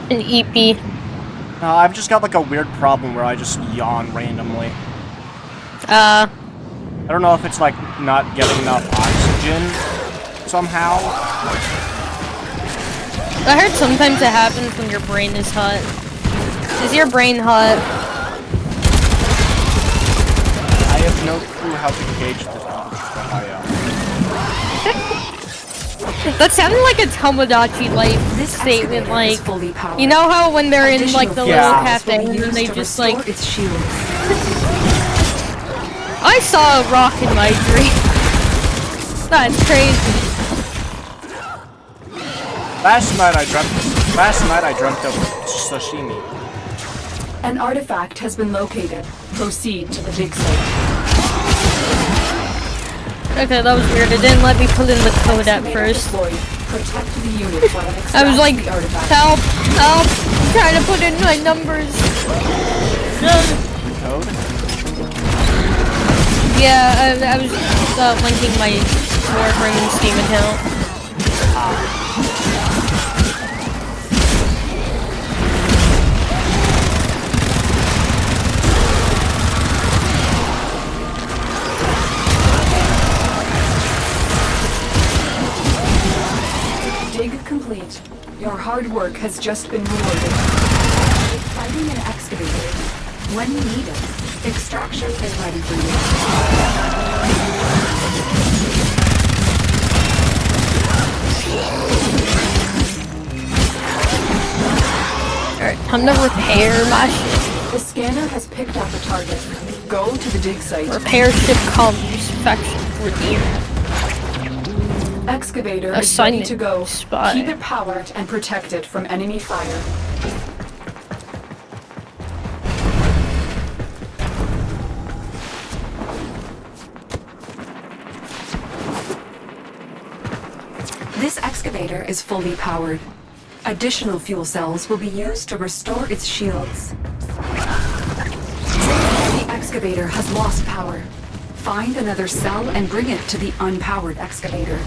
An EP. I've just got like a weird problem where I just yawn randomly. I don't know if it's like not getting enough oxygen somehow. I heard sometimes it happens when your brain is hot. Is your brain hot? I have no clue how to gauge this. That sounded like a Tomodachi-like statement, like, you know how when they're in, like, the little cafe and then they just, like... I saw a rock in my dream. That's crazy. Last night I dreamt of sashimi. An artifact has been located. Proceed to the dig site. Okay, that was weird. It didn't let me put in the code at first. Protect the unit while it I was like, extracts the artifact. help, help, I'm trying to put in my numbers. Code? Yeah, I was linking my Warframe Steam account. Dig complete. Your hard work has just been rewarded. Finding an excavator. When you need it, extraction is ready for you. Alright, time to repair my ship. The scanner has picked up a target. Go to the dig site. Repair ship comms. Faction redeemed. Excavator is ready Assignment to go. spy. Keep it powered and protect it from enemy fire. This excavator is fully powered. Additional fuel cells will be used to restore its shields. The excavator has lost power. Find another cell and bring it to the unpowered excavator.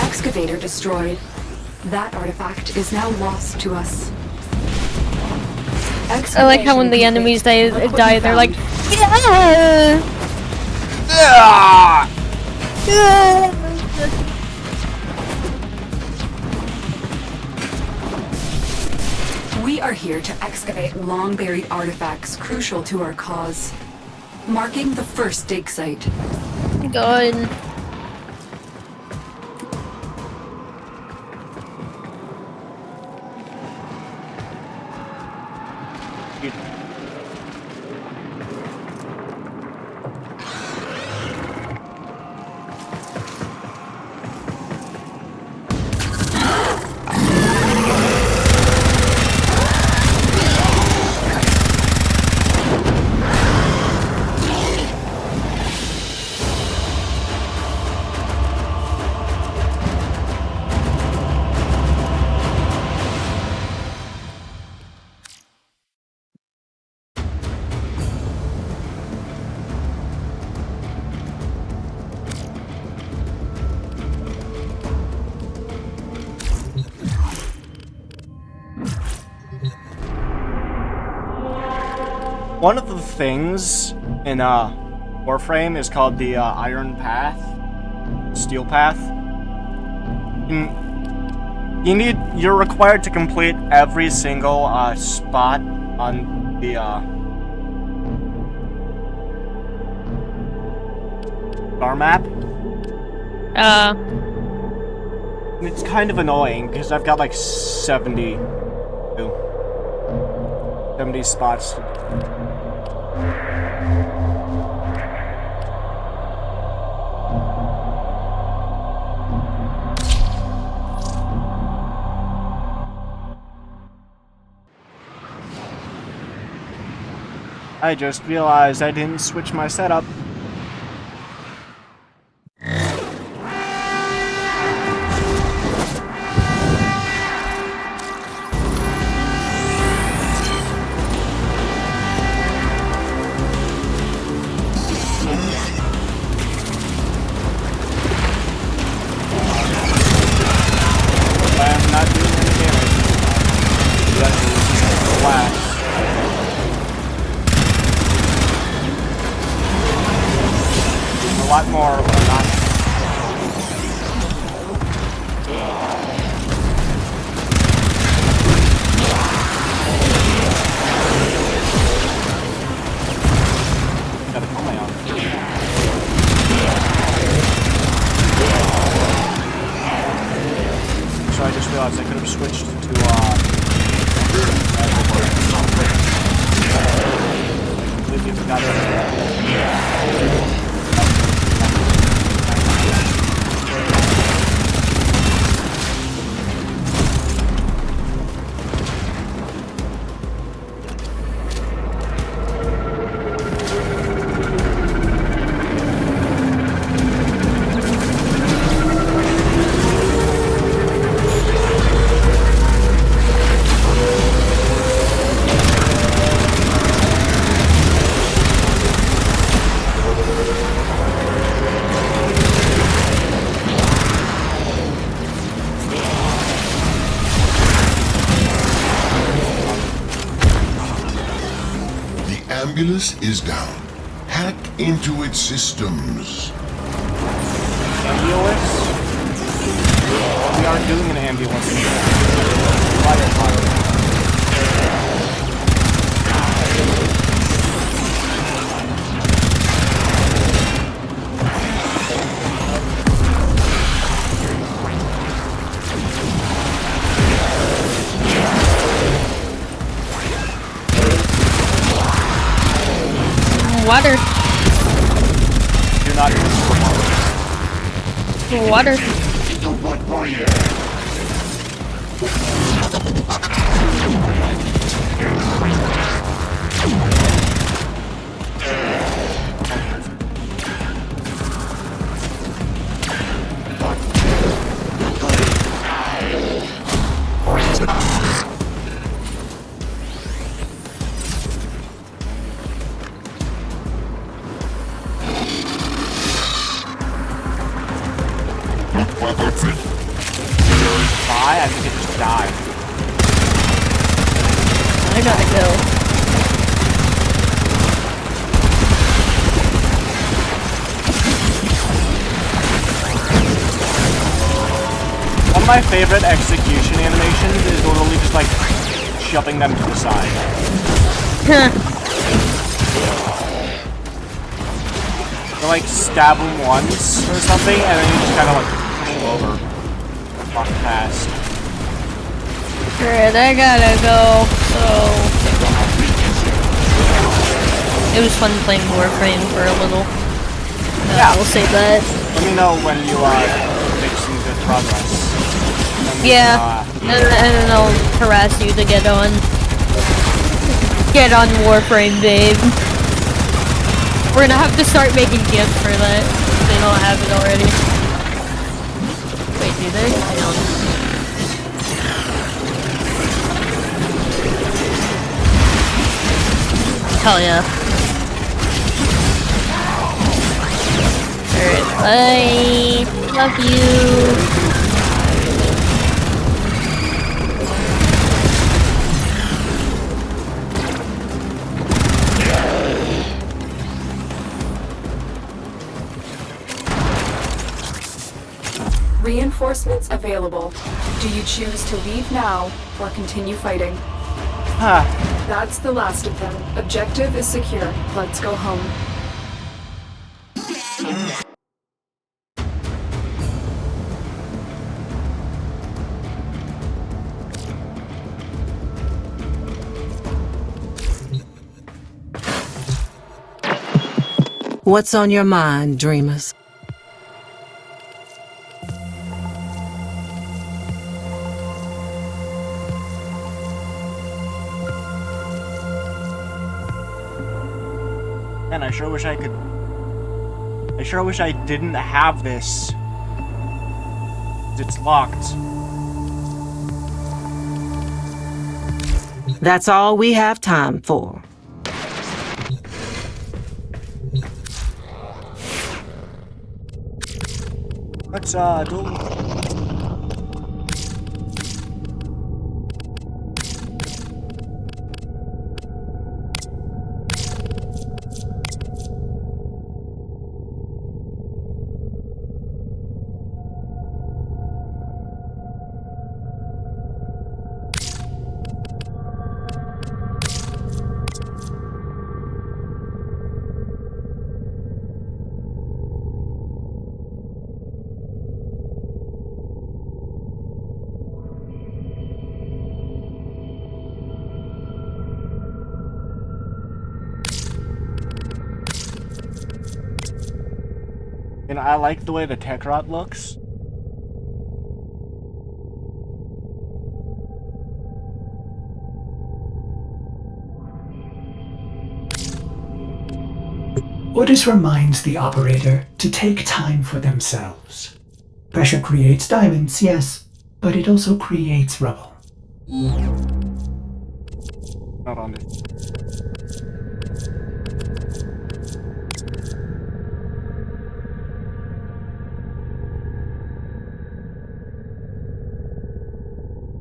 Excavator destroyed. That artifact is now lost to us. I like how when the enemies die, they're like, yeah! We are here to excavate long-buried artifacts crucial to our cause. Marking the first dig site. Good. One of the things in Warframe is called the Iron Path, Steel Path. You're required to complete every single spot on the star map. It's kind of annoying because I've got like 70 spots. I just realized I didn't switch my setup. I'm not doing any damage. lot more when I'm not. Gotta pull my arm. So I just realized I could have switched to I completely forgot Ambulance is down. Hack into its systems. ambulance? We aren't doing an ambulance. Water. Do not use Water. I think it just died. I gotta go. One of my favorite execution animations is literally just like shoving them to the side. Or like stab them once or something, and then you just kind of like push them over. Walk past. Alright, I gotta go, so... It was fun playing Warframe for a little. Yeah. We'll save that. Let me know when you make some good progress. Yeah, and then I'll harass you to get on. Get on Warframe, babe. We're gonna have to start making gifts for that. If they don't have it already. Wait, do they? I don't. Hell yeah. Alright, bye. Love you. Reinforcements available. Do you choose to leave now or continue fighting? Huh. That's the last of them. Objective is secure. Let's go home. What's on your mind, dreamers? Man, I sure wish I could... I sure wish I didn't have this. It's locked. That's all we have time for. Let's, do... And I like the way the Tekrot looks. Ordis reminds the operator to take time for themselves. Pressure creates diamonds, yes, but it also creates rubble. Not on this.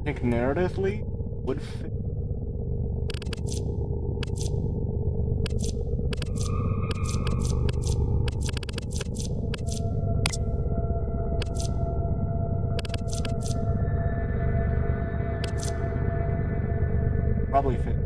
I think narratively would fit. Probably fit.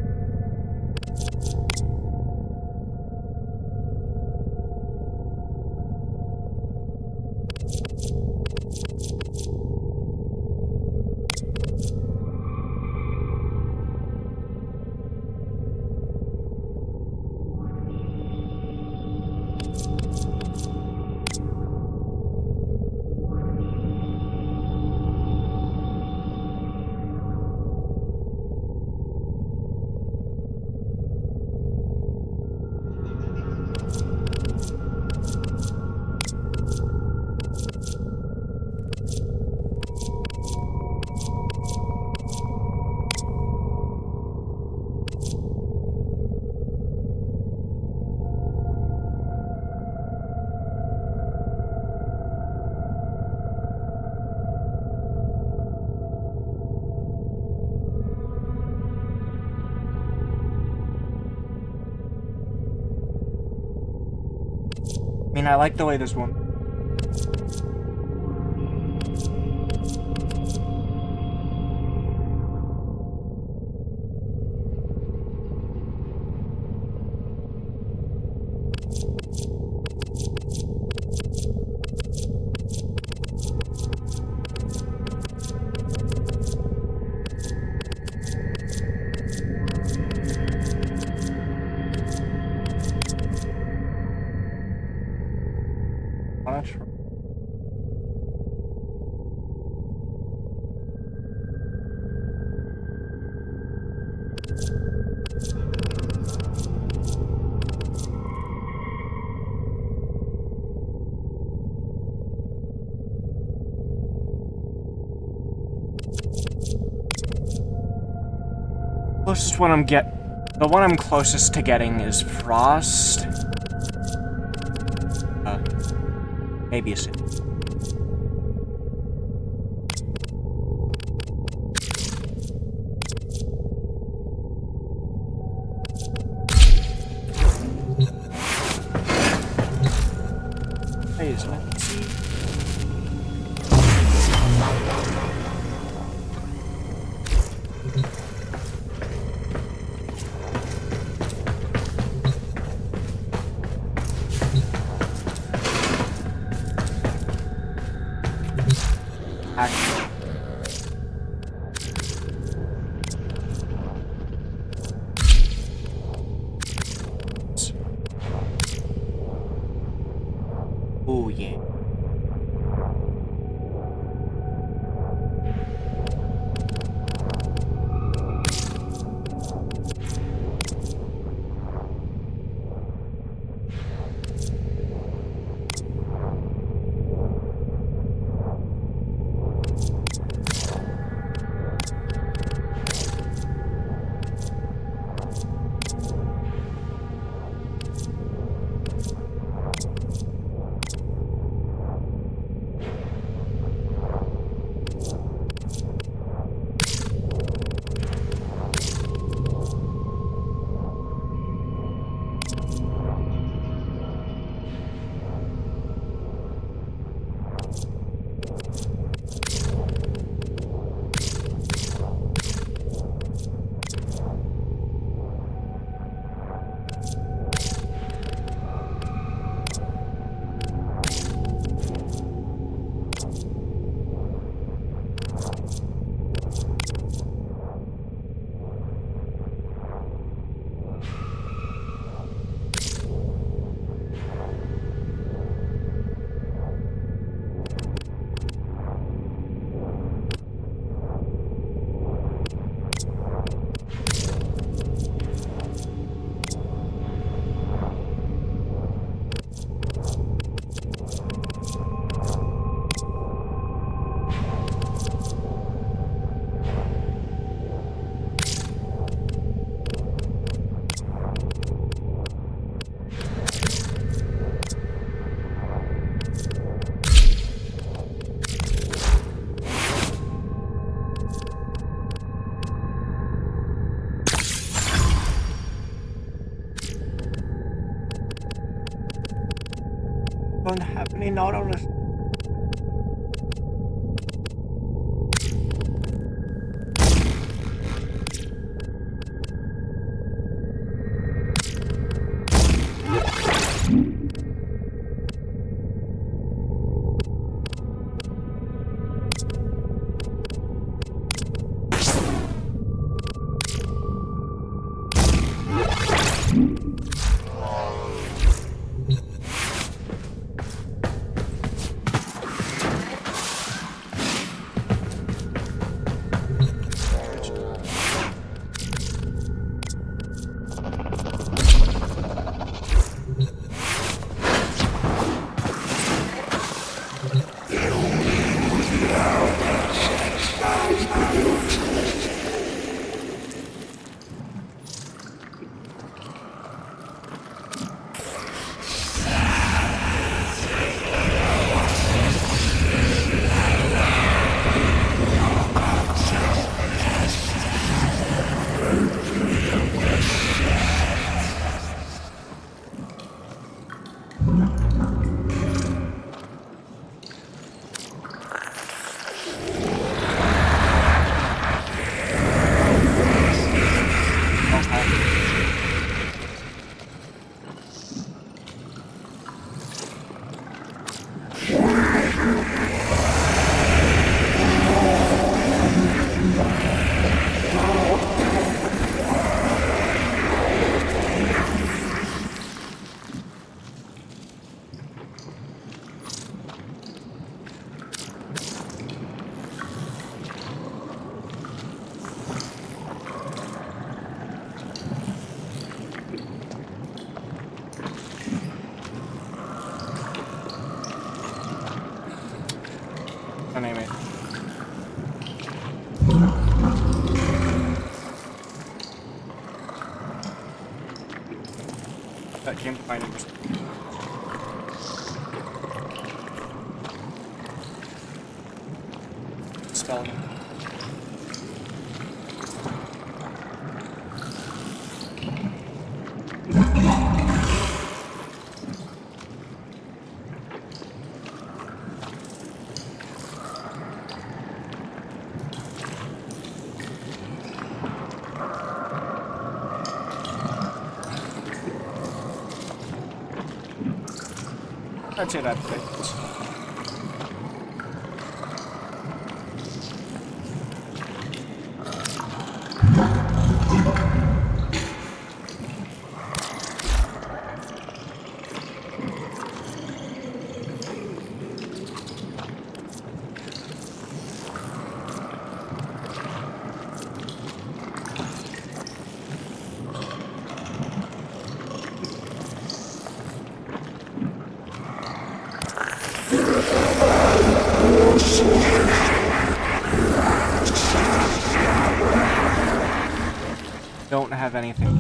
I mean, I like the way this one. Closest one the one I'm closest to getting is Frost. Maybe a city. Hey, isn't it? Oh yeah. Don't have any Nautilus. Name it. That came finding. Spelling. I'd say that fits. Don't have anything.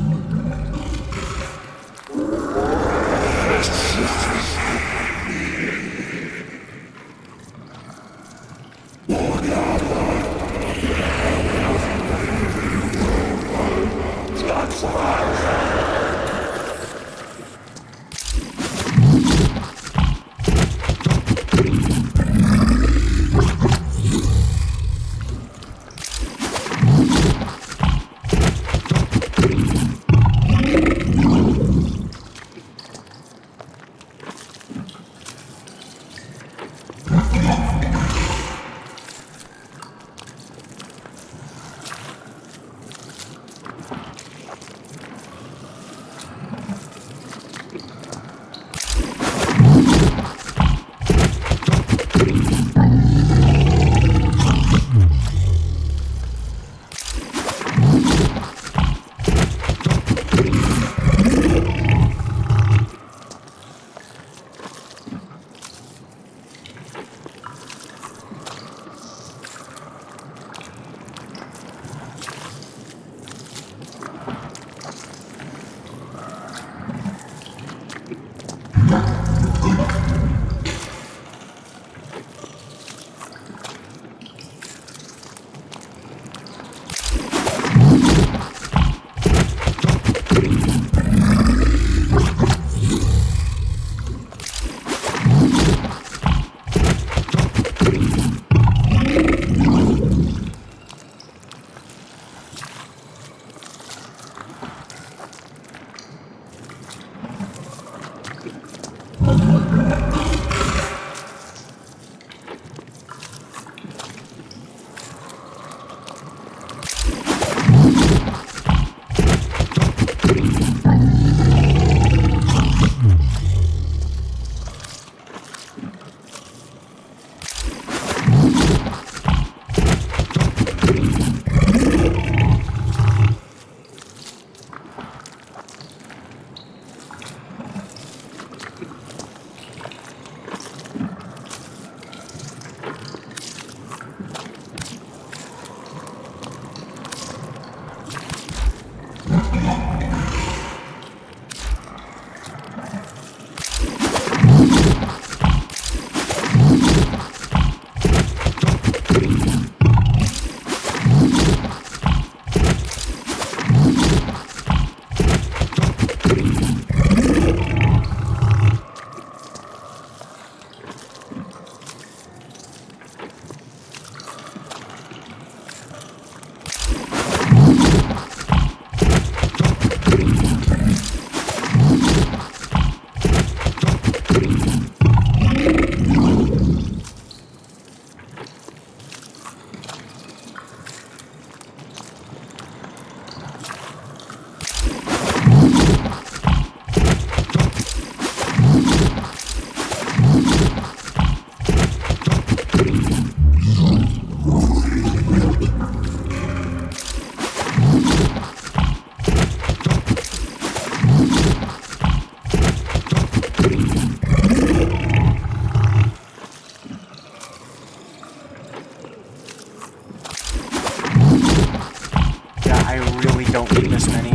don't need this many.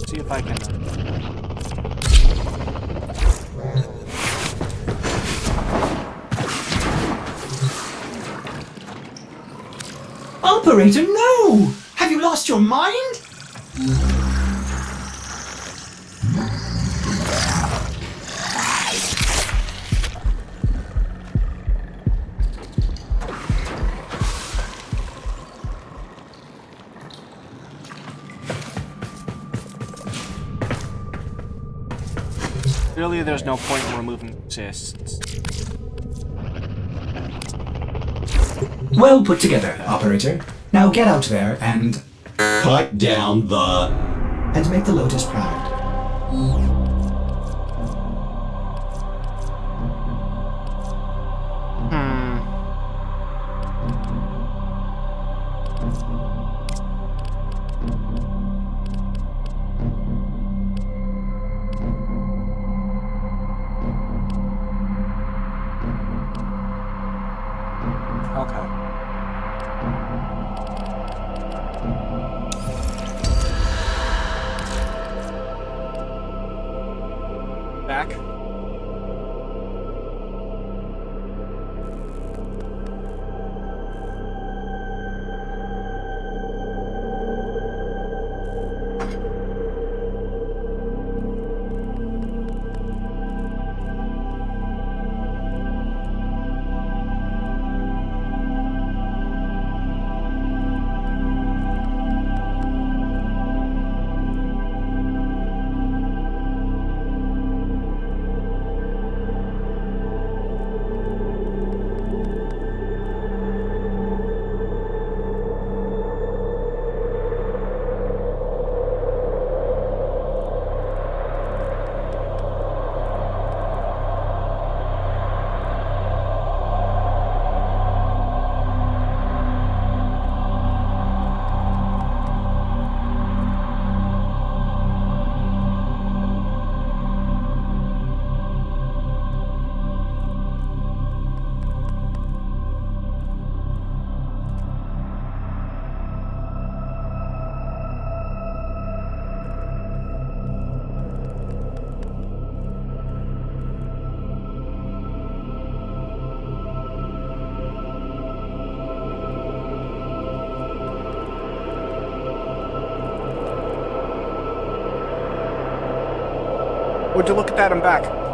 See if I can. Operator, no! Have you lost your mind? Really, there's no point in removing assists. Well put together, Operator. Now get out there and... cut down the... and make the Lotus proud. Okay. Back. Would you look at that? I'm back.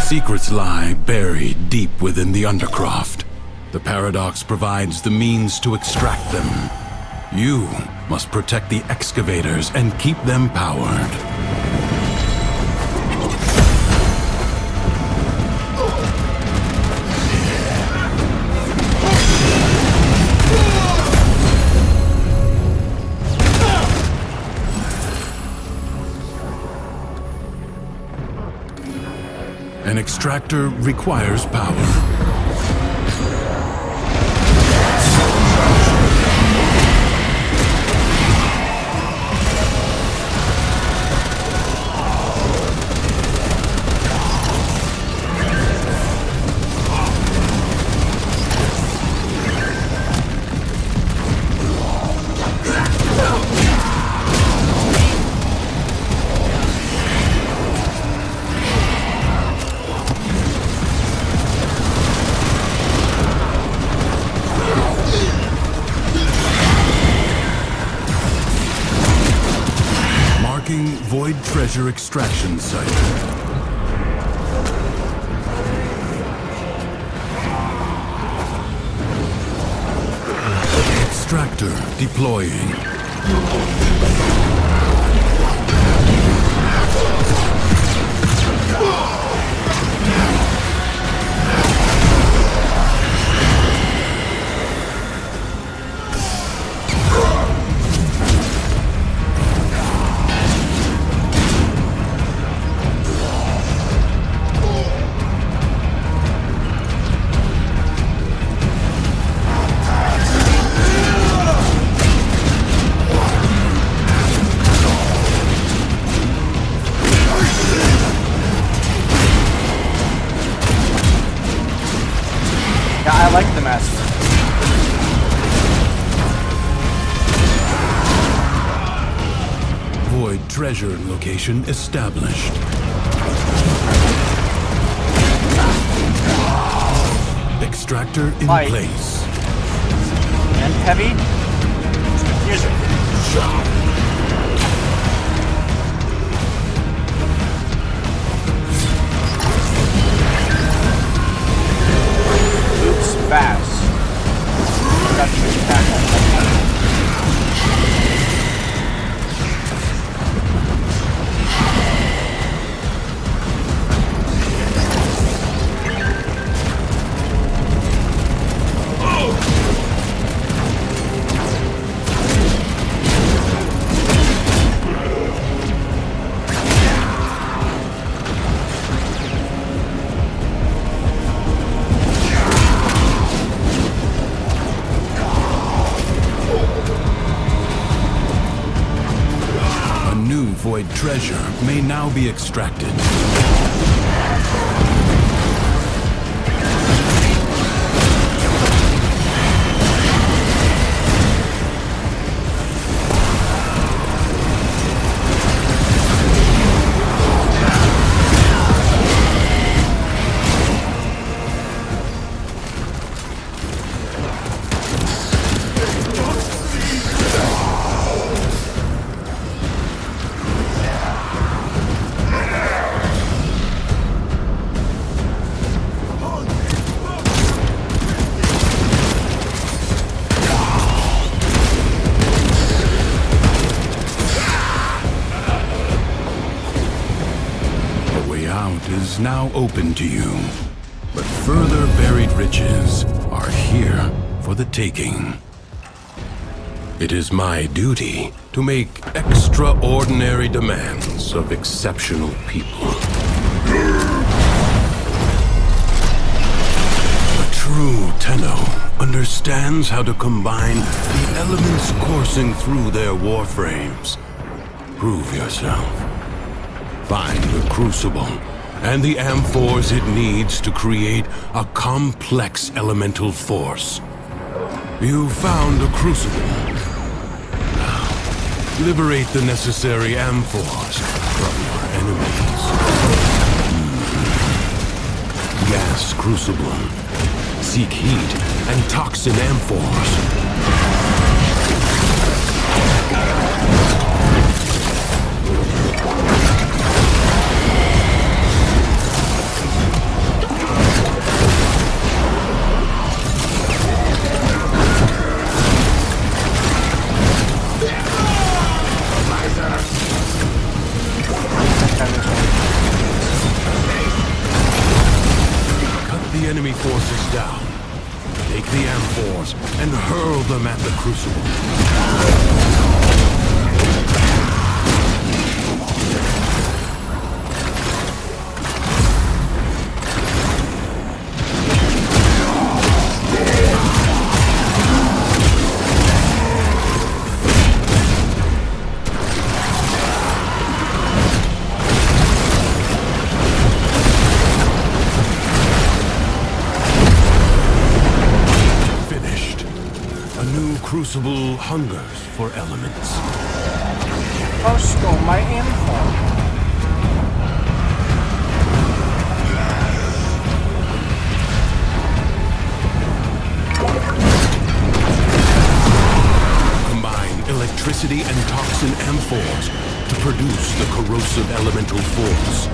Secrets lie buried deep within the Undercroft. The Paradox provides the means to extract them. You must protect the excavators and keep them powered. An extractor requires power. Void treasure extraction site. Extractor deploying. I like the master. Void treasure location established. Extractor in place. And heavy. Here's it. treasure may now be extracted. Is now open to you, but further buried riches are here for the taking. It is my duty to make extraordinary demands of exceptional people. A true Tenno understands how to combine the elements coursing through their warframes. Prove yourself. Find the Crucible and the amphors it needs to create a complex elemental force. You found a Crucible. Now, liberate the necessary amphors from your enemies. Gas Crucible. Seek heat and toxin amphors. Enemy forces down. Take the amphors and hurl them at the Crucible. Crucible hungers for elements. Oh, stole my amphor. Combine electricity and toxin amphors to produce the corrosive elemental force.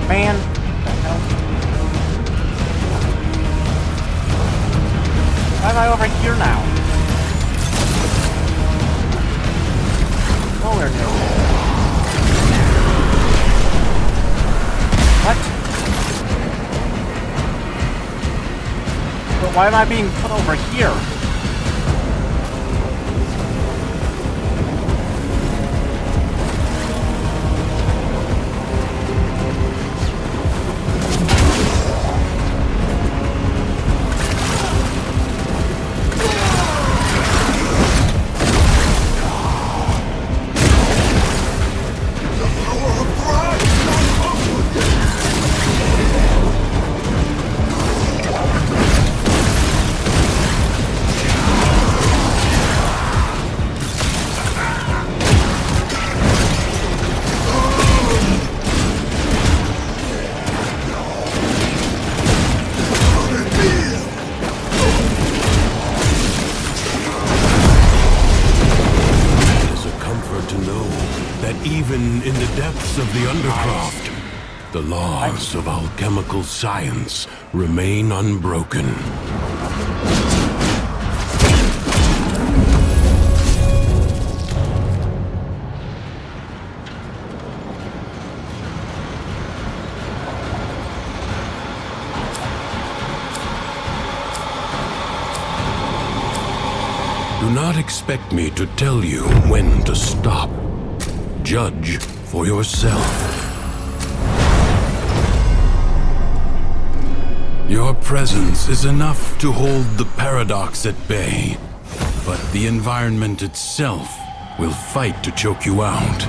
Man, why am I over here now? Nowhere near. What? But why am I being put over here? Even in the depths of the Undercroft, the laws of alchemical science remain unbroken. Do not expect me to tell you when to stop. Judge for yourself. Your presence is enough to hold the paradox at bay, but the environment itself will fight to choke you out.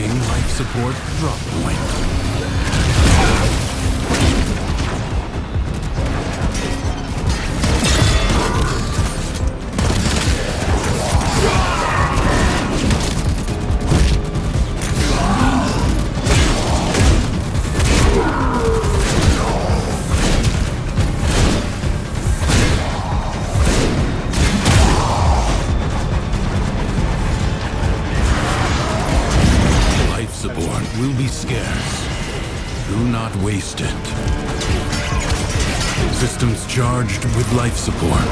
Life support drop point. Will be scarce. Do not waste it. Systems charged with life support.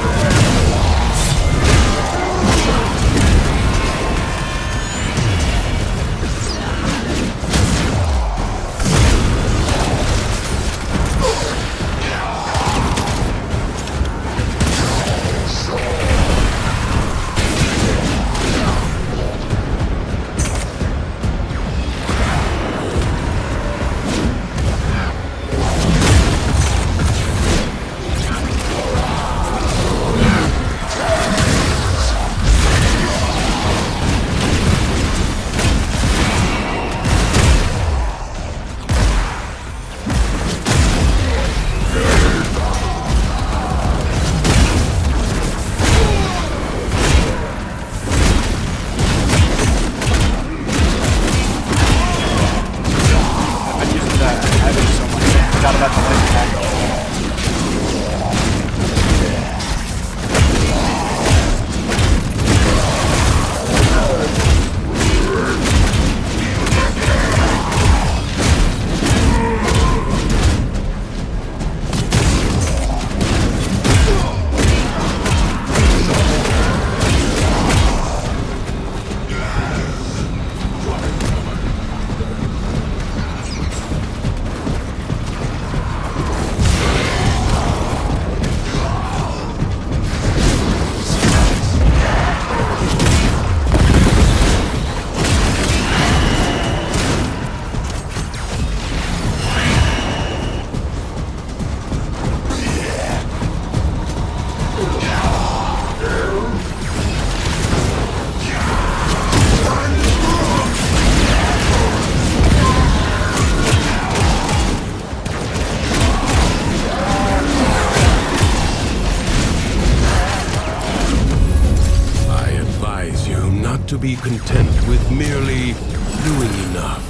not to be content with merely doing enough.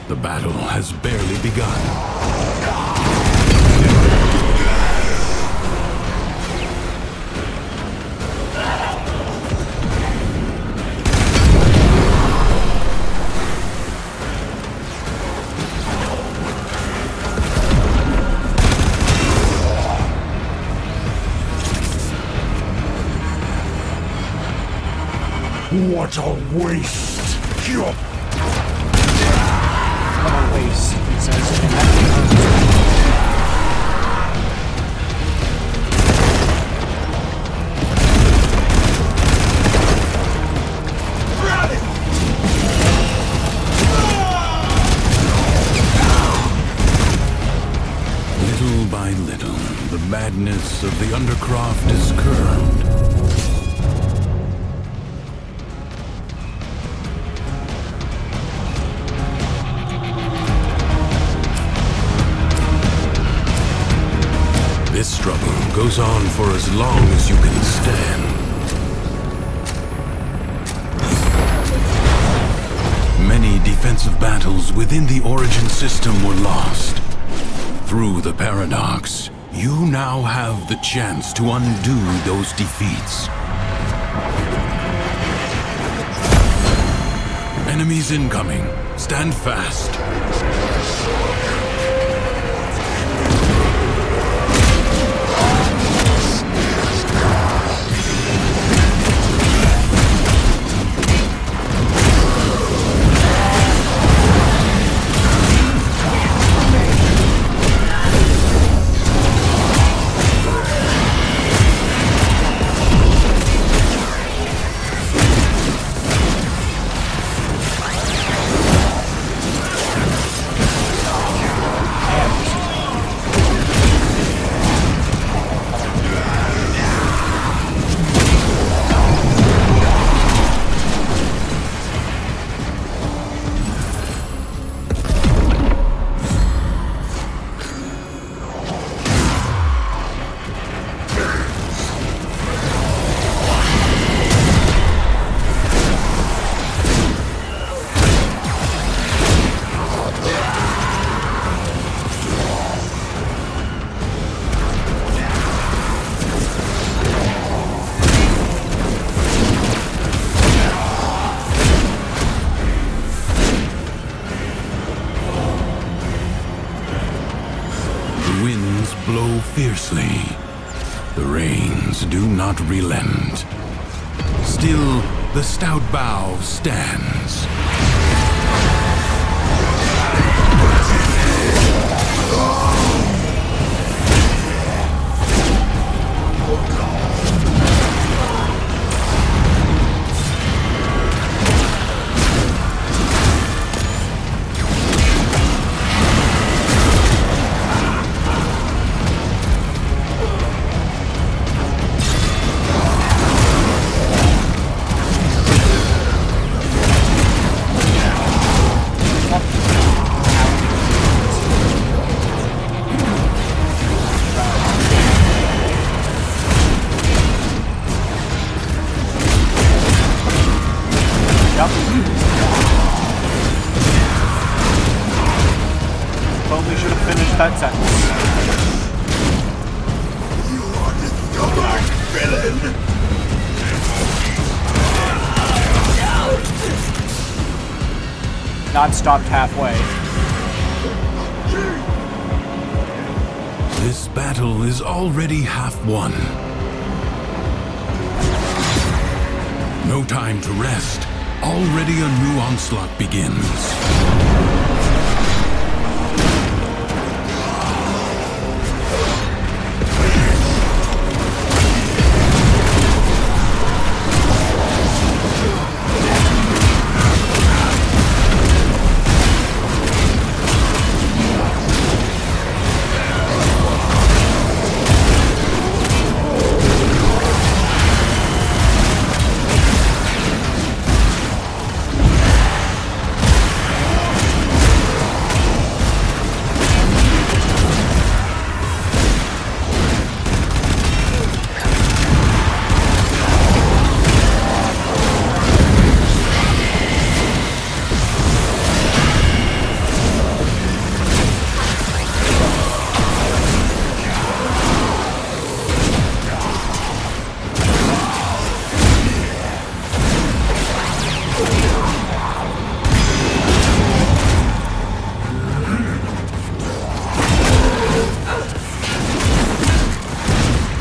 The battle has barely begun. What a waste! What a waste, he says. Little by little, the madness of the Undercroft is curbed. This struggle goes on for as long as you can stand. Many defensive battles within the Origin system were lost. Through the Paradox, you now have the chance to undo those defeats. Enemies incoming. Stand fast. Blow fiercely. The rains do not relent. Still, the stout bow stands. finish that sentence. You are discovered, villain! Not stopped halfway. This battle is already half won. No time to rest. Already a new onslaught begins.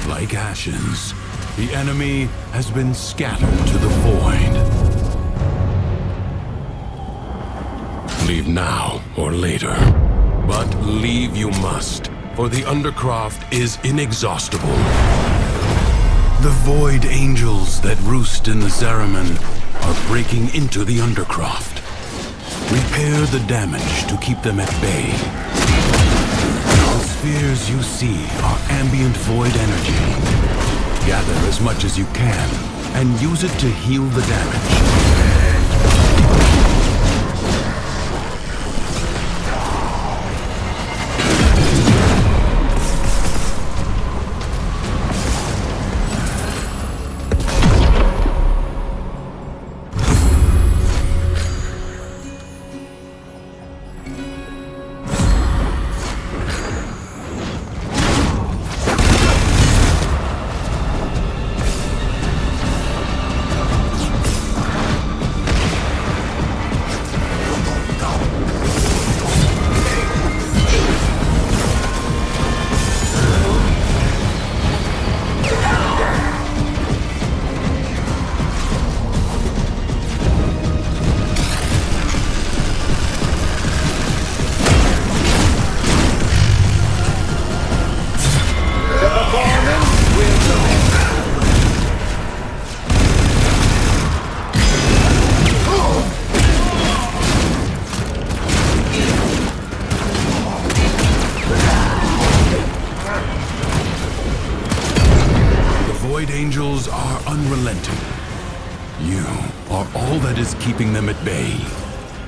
Like ashes, the enemy has been scattered to the void. Leave now or later. But leave you must, for the Undercroft is inexhaustible. The Void Angels that roost in the Zariman are breaking into the Undercroft. Repair the damage to keep them at bay. The spheres you see are ambient void energy. Gather as much as you can and use it to heal the damage. Angels are unrelenting. You are all that is keeping them at bay.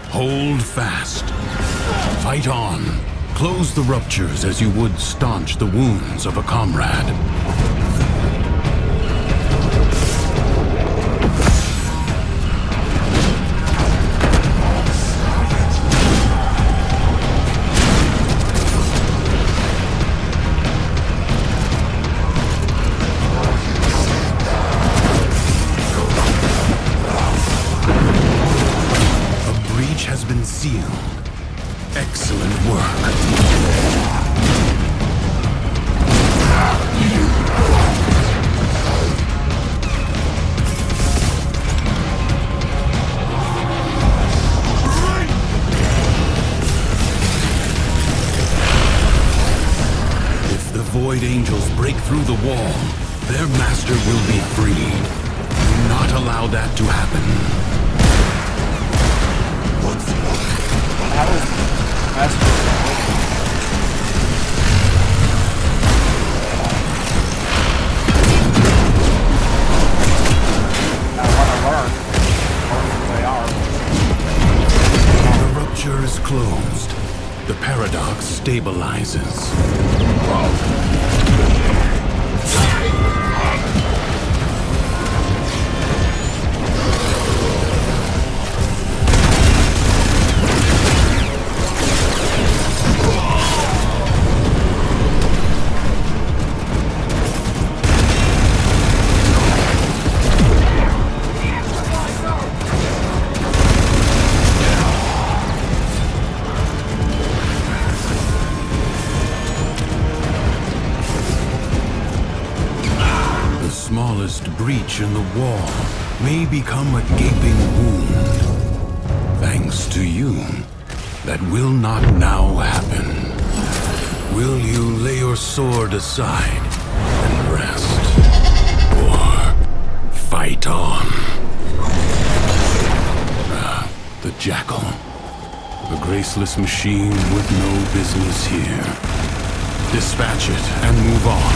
Hold fast. Fight on. Close the ruptures as you would staunch the wounds of a comrade. Has been sealed. Excellent work. If the Void Angels break through the wall, their master will be freed. Do not allow that to happen. The rupture is closed. The paradox stabilizes. smallest breach in the wall may become a gaping wound. Thanks to you, that will not now happen. Will you lay your sword aside and rest? Or fight on? The Jackal. A graceless machine with no business here. Dispatch it and move on.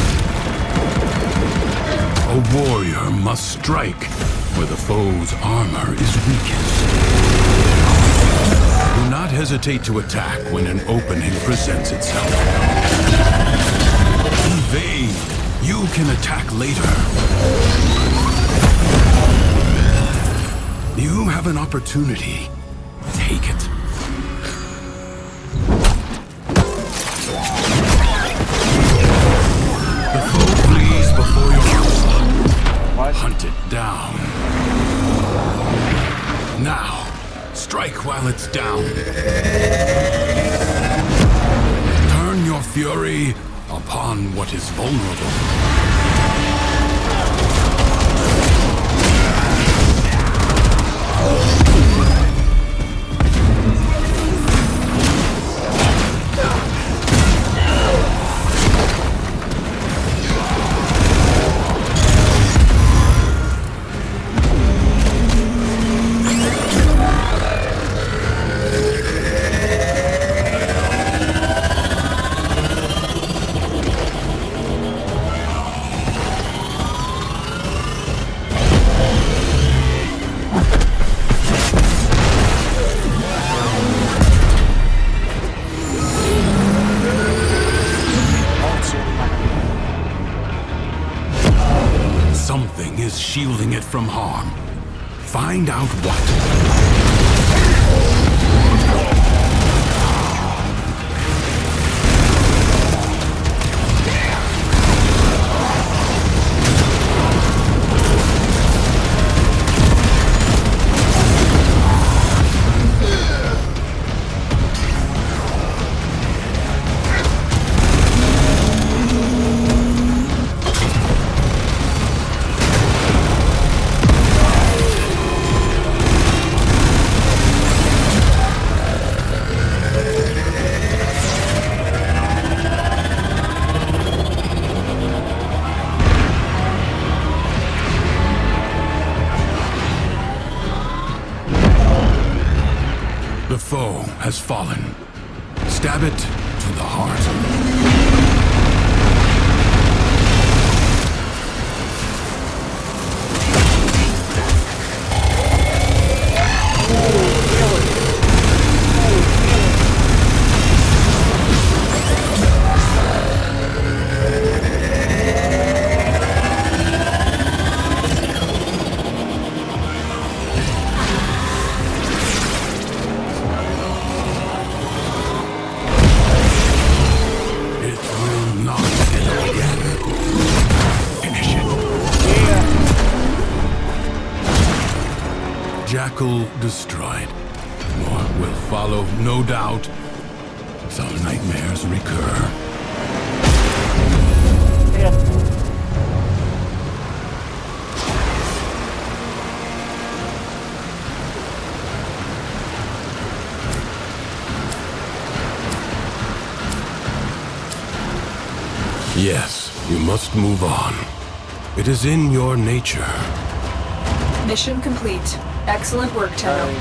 A warrior must strike where the foe's armor is weakest. Do not hesitate to attack when an opening presents itself. Evade. You can attack later. You have an opportunity. Take it. The foe flees before your onslaught. Hunt it down. Now, strike while it's down. Turn your fury upon what is vulnerable. Something is shielding it from harm. Find out what. The foe has fallen. Stab it to the heart. Jackal destroyed. More will follow, no doubt. Some nightmares recur. Yes, you must move on. It is in your nature. Mission complete. Excellent work, Tenno.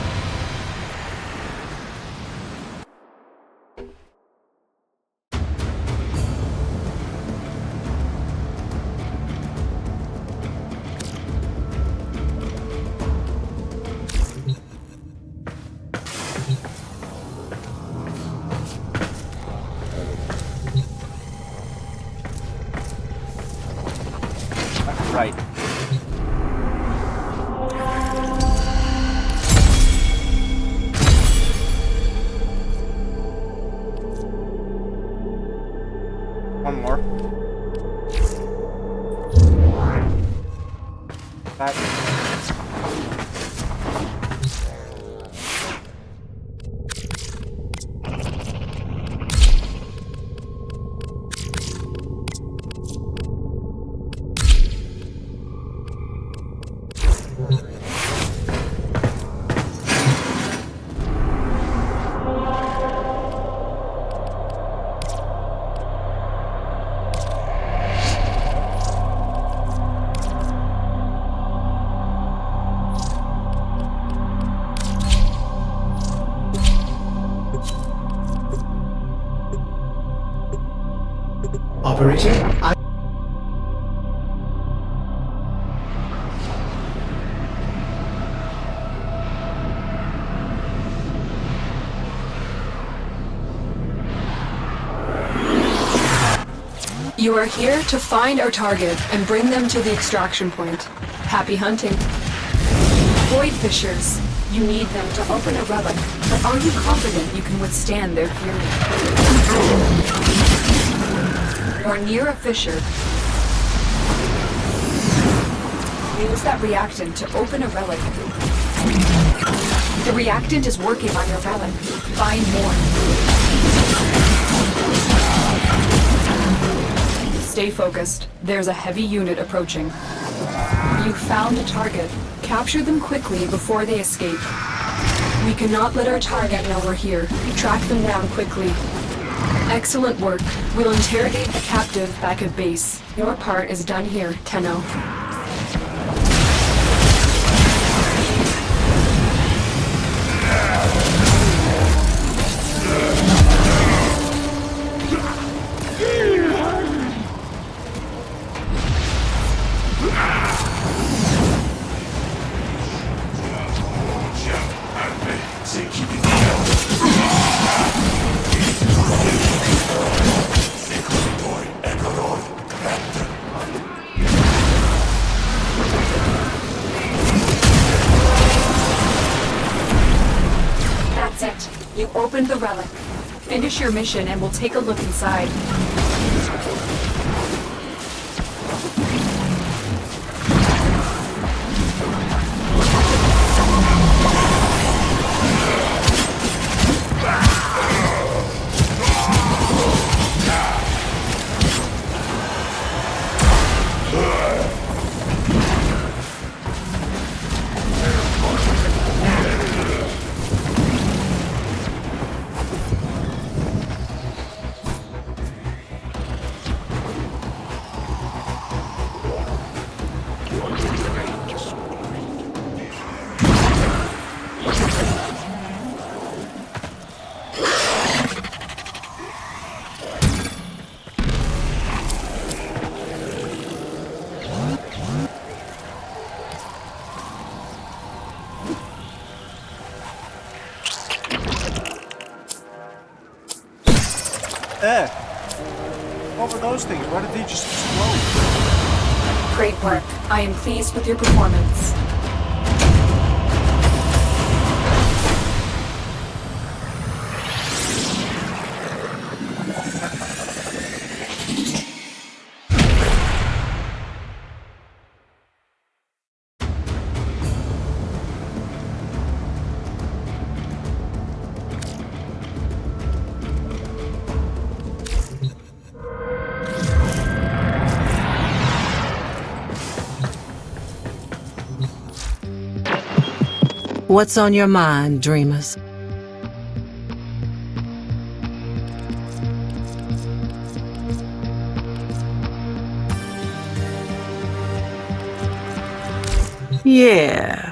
Right. One more. Back. Operator, You are here to find our target and bring them to the extraction point. Happy hunting. Void Fissures. You need them to open a relic, but are you confident you can withstand their fury? You are near a fissure. Use that reactant to open a relic. The reactant is working on your relic. Find more. Stay focused. There's a heavy unit approaching. You found a target. Capture them quickly before they escape. We cannot let our target know we're here. Track them down quickly. Excellent work. We'll interrogate the captive back at base. Your part is done here, Tenno. That's it. You opened the relic. Finish your mission and we'll take a look inside. What were those things? Why did they just explode? Great work. I am pleased with your performance. What's on your mind, dreamers? Yeah,